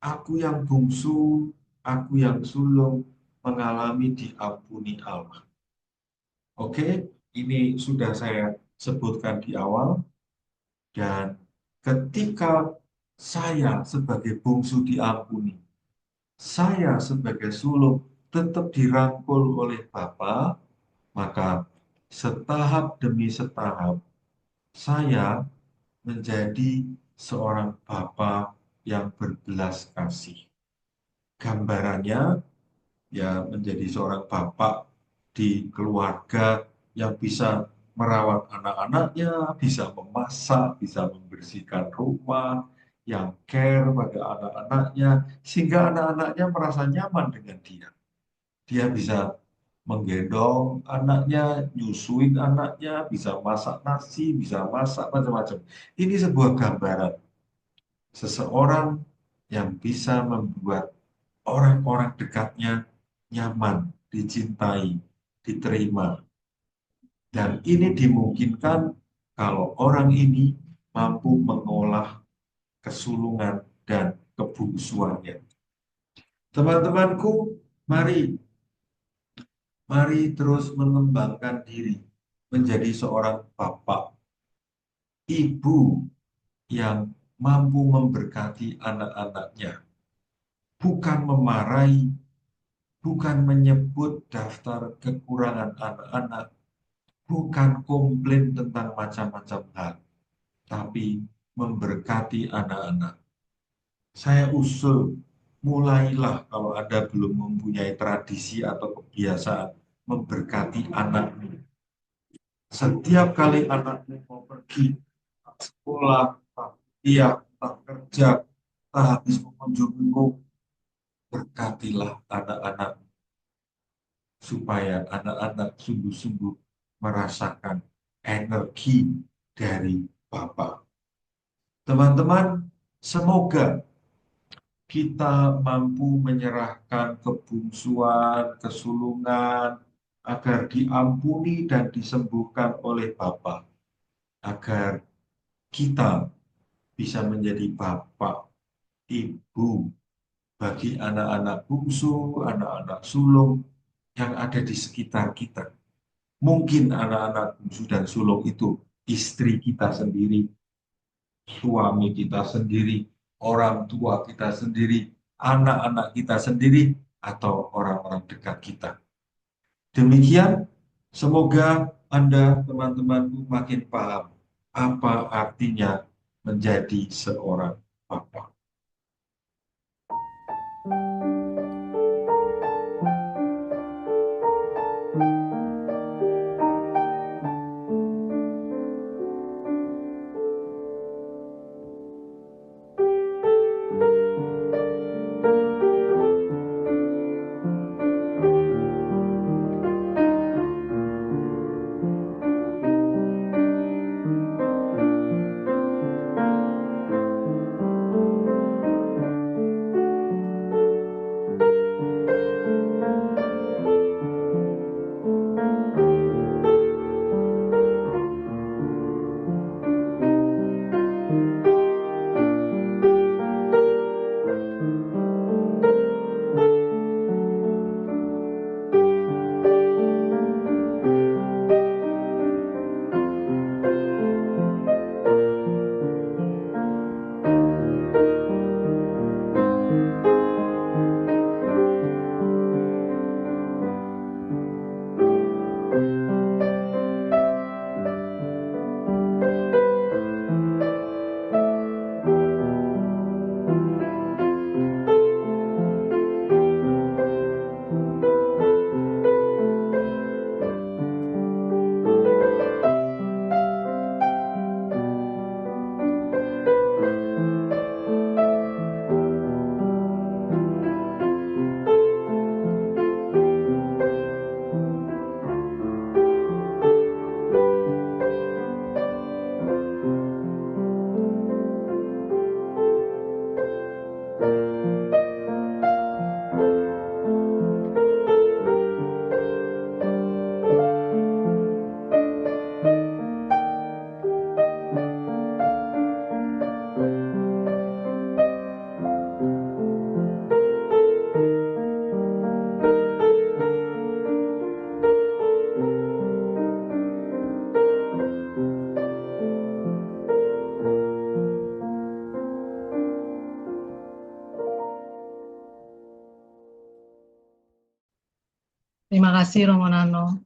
aku yang bungsu, aku yang sulung mengalami diampuni Allah. Oke, ini sudah saya sebutkan di awal. Dan ketika saya sebagai bungsu diampuni, saya sebagai sulung tetap dirangkul oleh Bapa, maka setahap demi setahap saya menjadi seorang bapa yang berbelas kasih. Gambarannya ya menjadi seorang bapak di keluarga yang bisa merawat anak-anaknya, bisa memasak, bisa membersihkan rumah, yang care pada anak-anaknya, sehingga anak-anaknya merasa nyaman dengan dia. Dia bisa menggendong anaknya, nyusuin anaknya, bisa masak nasi, bisa masak macam-macam. Ini sebuah gambaran seseorang yang bisa membuat orang-orang dekatnya nyaman, dicintai, diterima. Dan ini dimungkinkan kalau orang ini mampu mengolah kesulungan dan kebungsuannya. Teman-temanku, mari terus mengembangkan diri menjadi seorang bapak, ibu yang mampu memberkati anak-anaknya, bukan memarahi, bukan menyebut daftar kekurangan anak-anak, bukan komplain tentang macam-macam hal, tapi memberkati anak-anak. Saya usul, mulailah kalau Anda belum mempunyai tradisi atau kebiasaan memberkati anakmu. Setiap kali anakmu mau pergi, entah sekolah, entah kuliah, entah kerja, entah habis mengunjungimu, berkatilah anak-anak supaya anak-anak sungguh-sungguh merasakan energi dari Bapa. Teman-teman, semoga kita mampu menyerahkan kebungsuan, kesulungan, agar diampuni dan disembuhkan oleh Bapa, agar kita bisa menjadi bapak, ibu bagi anak-anak bungsu, anak-anak sulung yang ada di sekitar kita. Mungkin anak-anak bungsu dan sulung itu istri kita sendiri, suami kita sendiri, orang tua kita sendiri, anak-anak kita sendiri, atau orang-orang dekat kita. Demikian, semoga Anda, teman-temanku, makin paham apa artinya menjadi seorang bapak. kasih Romo Nano.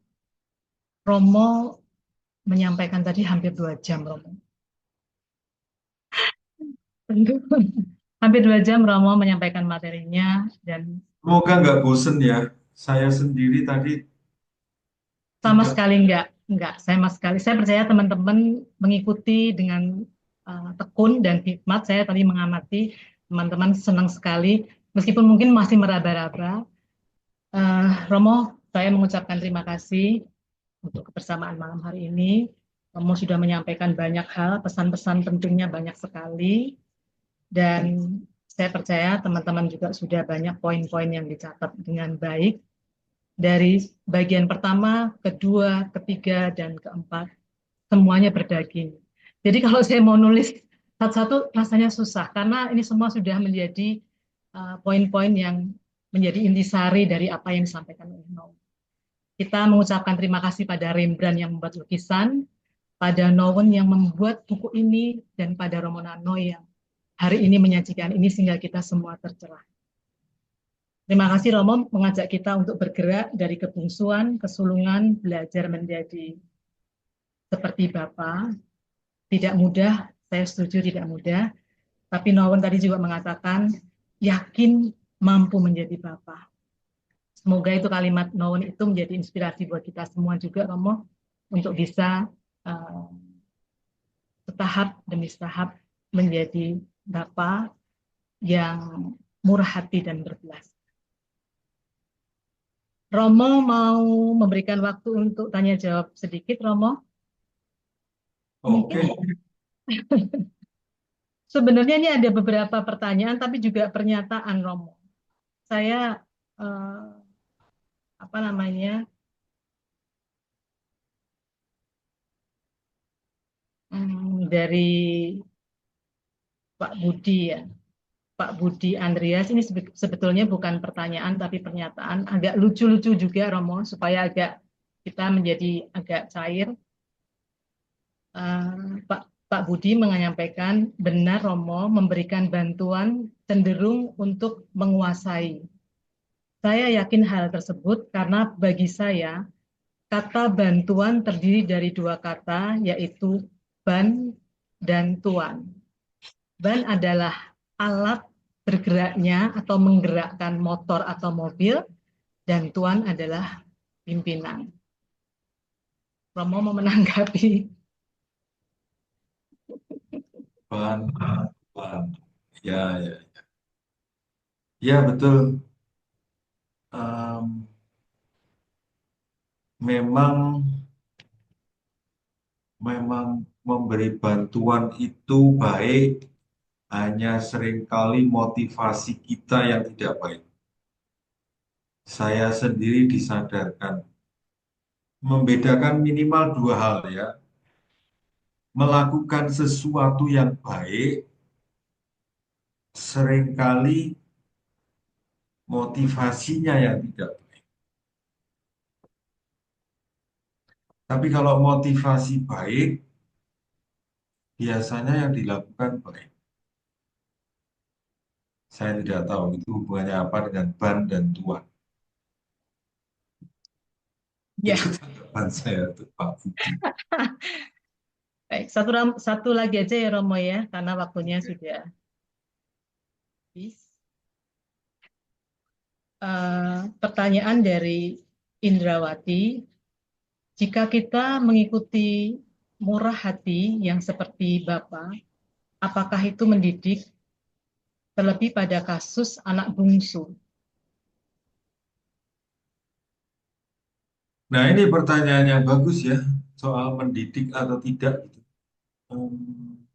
Romo menyampaikan tadi hampir 2 jam, Romo. Hampir 2 jam Romo menyampaikan materinya dan Semoga nggak bosen ya. Saya sendiri tadi sama tidak. sekali enggak, sama sekali. Saya percaya teman-teman mengikuti dengan tekun dan hikmat. Saya tadi mengamati teman-teman senang sekali, meskipun mungkin masih meraba-raba. Romo, saya mengucapkan terima kasih untuk kebersamaan malam hari ini. Romo sudah menyampaikan banyak hal, pesan-pesan pentingnya banyak sekali, dan saya percaya teman-teman juga sudah banyak poin-poin yang dicatat dengan baik. Dari bagian pertama, kedua, ketiga, dan keempat, semuanya berdaging. Jadi kalau saya mau nulis satu-satu rasanya susah, karena ini semua sudah menjadi poin-poin yang menjadi intisari dari apa yang disampaikan oleh Nowen. Kita mengucapkan terima kasih pada Rembrandt yang membuat lukisan, pada Nowen yang membuat buku ini, dan pada Romo Nano yang hari ini menyajikan ini sehingga kita semua tercerah. Terima kasih Romo mengajak kita untuk bergerak dari kebungsuan, kesulungan, belajar menjadi seperti Bapa. Tidak mudah, saya setuju tidak mudah. Tapi Nowen tadi juga mengatakan yakin mampu menjadi Bapa. Semoga itu kalimat Nowen itu menjadi inspirasi buat kita semua juga Romo untuk bisa uh, setahap demi setahap menjadi Bapa yang murah hati dan berbelas. Romo mau memberikan waktu untuk tanya jawab sedikit, Romo. Oke. Mungkin sebenarnya ini ada beberapa pertanyaan, tapi juga pernyataan, Romo. Saya eh, apa namanya dari Pak Budi ya, Pak Budi Andreas ini sebetulnya bukan pertanyaan tapi pernyataan, agak lucu-lucu juga, Romo, supaya agak kita menjadi agak cair. Pak Budi menyampaikan benar Romo memberikan bantuan cenderung untuk menguasai. Saya yakin hal tersebut karena bagi saya kata bantuan terdiri dari 2 kata yaitu ban dan tuan. Ban adalah alat bergeraknya atau menggerakkan motor atau mobil dan tuan adalah pimpinan. Romo mau menanggapi. Ban, ban. Ya, ya, ya betul. Em, memang, memang memberi bantuan itu baik, hanya seringkali motivasi kita yang tidak baik. Saya sendiri disadarkan, membedakan minimal 2 hal ya. Melakukan sesuatu yang baik, seringkali motivasinya yang tidak baik. Tapi kalau motivasi baik, biasanya yang dilakukan baik. Saya tidak tahu itu hubungannya apa dengan ban dan tuan. Ya, Itu tanggapan saya untuk Pak Budi. baik. Satu lagi aja ya Romo ya, karena waktunya sudah habis. Pertanyaan dari Indrawati, jika kita mengikuti murah hati yang seperti Bapak, apakah itu mendidik terlebih pada kasus anak bungsu? Nah, ini pertanyaan yang bagus ya, soal mendidik atau tidak. Gitu. Hmm,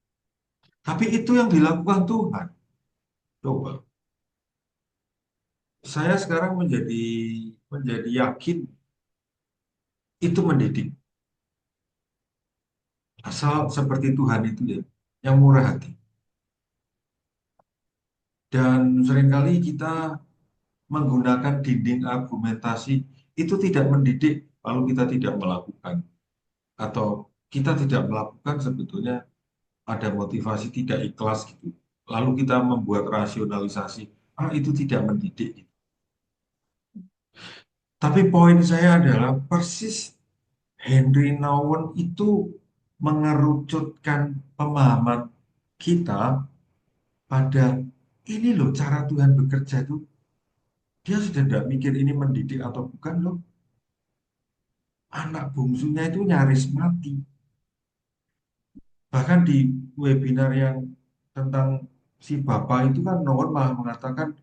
tapi itu yang dilakukan Tuhan. Coba, saya sekarang menjadi yakin itu mendidik. Asal seperti Tuhan itu ya, yang murah hati. Dan seringkali kita menggunakan dinding argumentasi itu tidak mendidik, lalu kita tidak melakukan. Atau kita tidak melakukan sebetulnya ada motivasi tidak ikhlas gitu. Lalu kita membuat rasionalisasi, itu tidak mendidik. Tapi poin saya adalah persis Henry Nouwen itu mengerucutkan pemahaman kita pada ini loh cara Tuhan bekerja tuh. Dia sudah tidak mikir ini mendidik atau bukan loh. Anak bungsunya itu nyaris mati. Bahkan di webinar yang tentang si bapak itu kan Nouwen malah mengatakan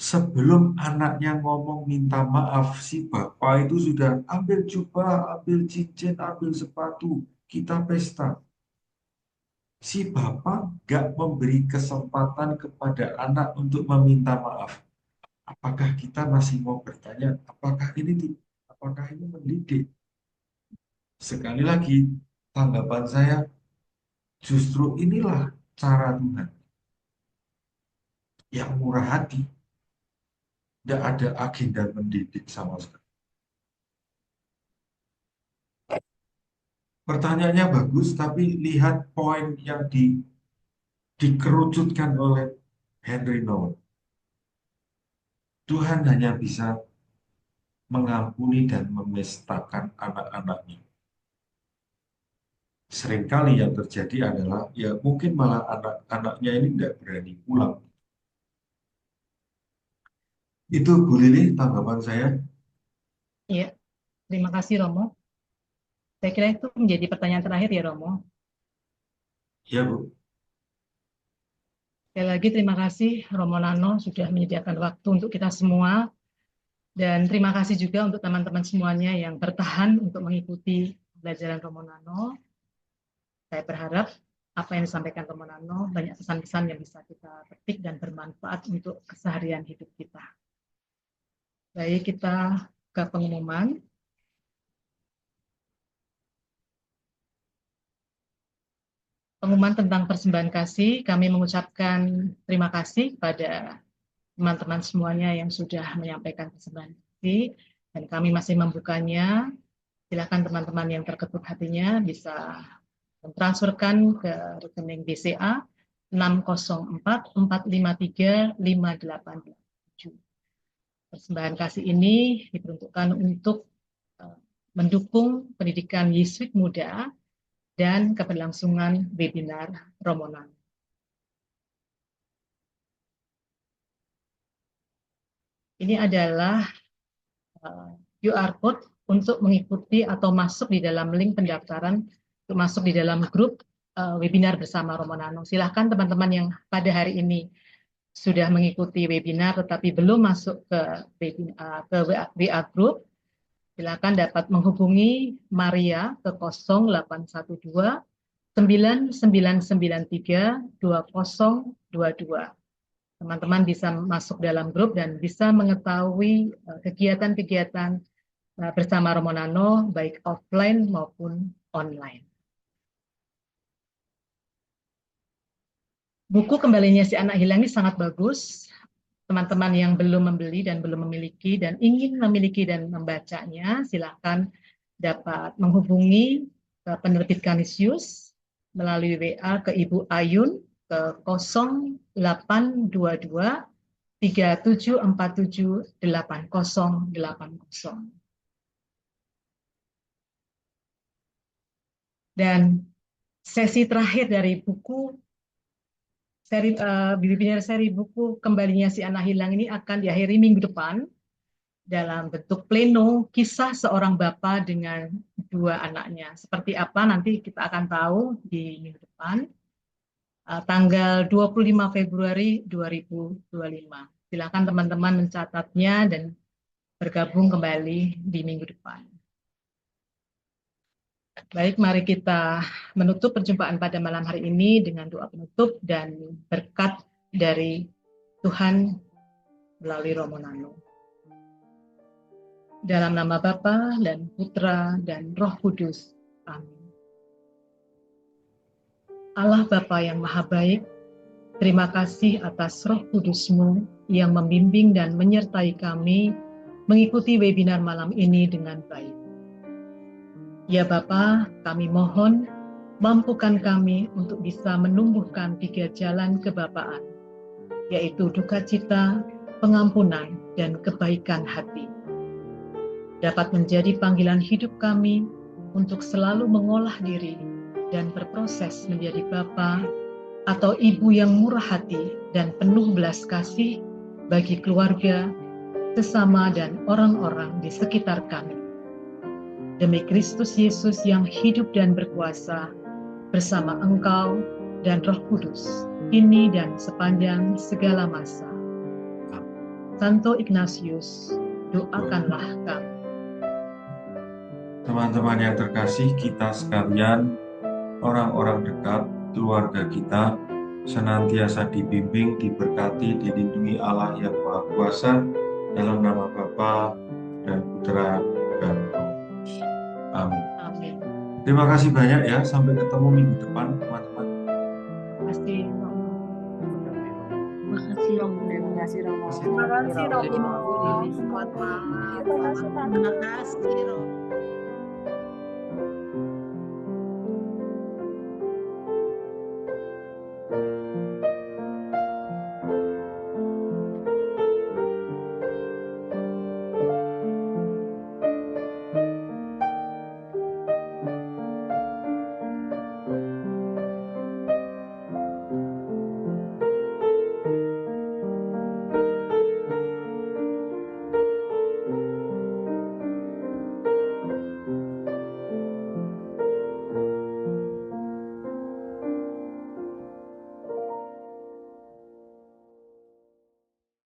sebelum anaknya ngomong minta maaf, si bapak itu sudah ambil jubah, ambil cincin, ambil sepatu, kita pesta. Si bapak gak memberi kesempatan kepada anak untuk meminta maaf. Apakah kita masih mau bertanya, apakah ini mendidik? Sekali lagi, tanggapan saya, justru inilah cara Tuhan yang murah hati. Tidak ada agenda mendidik sama sekali. Pertanyaannya bagus, tapi lihat poin yang dikerucutkan oleh Henry Nouwen. Tuhan hanya bisa mengampuni dan memestakan anak-anaknya. Seringkali yang terjadi adalah, ya mungkin malah anak-anaknya ini tidak berani pulang. Itu Bu Lili, tanggapan saya. Iya, terima kasih Romo. Saya kira itu menjadi pertanyaan terakhir ya Romo. Ya Bu. Sekali lagi terima kasih Romo Nano sudah menyediakan waktu untuk kita semua. Dan terima kasih juga untuk teman-teman semuanya yang bertahan untuk mengikuti pelajaran Romo Nano. Saya berharap apa yang disampaikan Romo Nano banyak pesan-pesan yang bisa kita petik dan bermanfaat untuk keseharian hidup kita. Baik, kita ke pengumuman. Pengumuman tentang persembahan kasih, kami mengucapkan terima kasih pada teman-teman semuanya yang sudah menyampaikan persembahan kasih, dan kami masih membukanya. Silakan teman-teman yang terketuk hatinya bisa mentransferkan ke rekening BCA 604-453-5887. Persembahan kasih ini diperuntukkan untuk mendukung pendidikan Yesuit Muda dan keberlangsungan webinar Romo Nano. Ini adalah QR code untuk mengikuti atau masuk di dalam link pendaftaran untuk masuk di dalam grup webinar bersama Romo Nano. Silahkan teman-teman yang pada hari ini sudah mengikuti webinar tetapi belum masuk ke WA group, silakan dapat menghubungi Maria ke 0812 9993 2022. Teman-teman bisa masuk dalam grup dan bisa mengetahui kegiatan-kegiatan bersama Romo Nano baik offline maupun online. Buku Kembalinya Si Anak Hilang ini sangat bagus. Teman-teman yang belum membeli dan belum memiliki dan ingin memiliki dan membacanya, silakan dapat menghubungi penerbit Kanisius melalui WA ke Ibu Ayun ke 0822 3747 8080. Dan sesi terakhir dari buku seri buku Kembalinya Si Anak Hilang ini akan diakhiri minggu depan dalam bentuk pleno kisah seorang bapak dengan dua anaknya. Seperti apa nanti kita akan tahu di minggu depan, tanggal 25 Februari 2025. Silakan teman-teman mencatatnya dan bergabung kembali di minggu depan. Baik, mari kita menutup perjumpaan pada malam hari ini dengan doa penutup dan berkat dari Tuhan melalui Romo Nano. Dalam nama Bapa dan Putra dan Roh Kudus. Amin. Allah Bapa yang Maha Baik, terima kasih atas Roh Kudus-Mu yang membimbing dan menyertai kami mengikuti webinar malam ini dengan baik. Ya Bapa, kami mohon mampukan kami untuk bisa menumbuhkan 3 jalan kebapaan, yaitu duka cita, pengampunan, dan kebaikan hati. dapat menjadi panggilan hidup kami untuk selalu mengolah diri dan berproses menjadi bapa atau ibu yang murah hati dan penuh belas kasih bagi keluarga, sesama, dan orang-orang di sekitar kami. Demi Kristus Yesus yang hidup dan berkuasa bersama Engkau dan Roh Kudus, kini dan sepanjang segala masa. Santo Ignatius, doakanlah kami. Teman-teman yang terkasih, kita sekalian, orang-orang dekat, keluarga kita, senantiasa dibimbing, diberkati, dilindungi Allah yang Maha Kuasa, dalam nama Bapa dan Putra dan Roh Kudus. Amin. Amin. Terima kasih banyak ya, sampai ketemu minggu depan, teman-teman. Terima kasih. Terima kasih Romo. Terima kasih Romo. Terima kasih Romo. Selamat malam. Terima kasih Romo.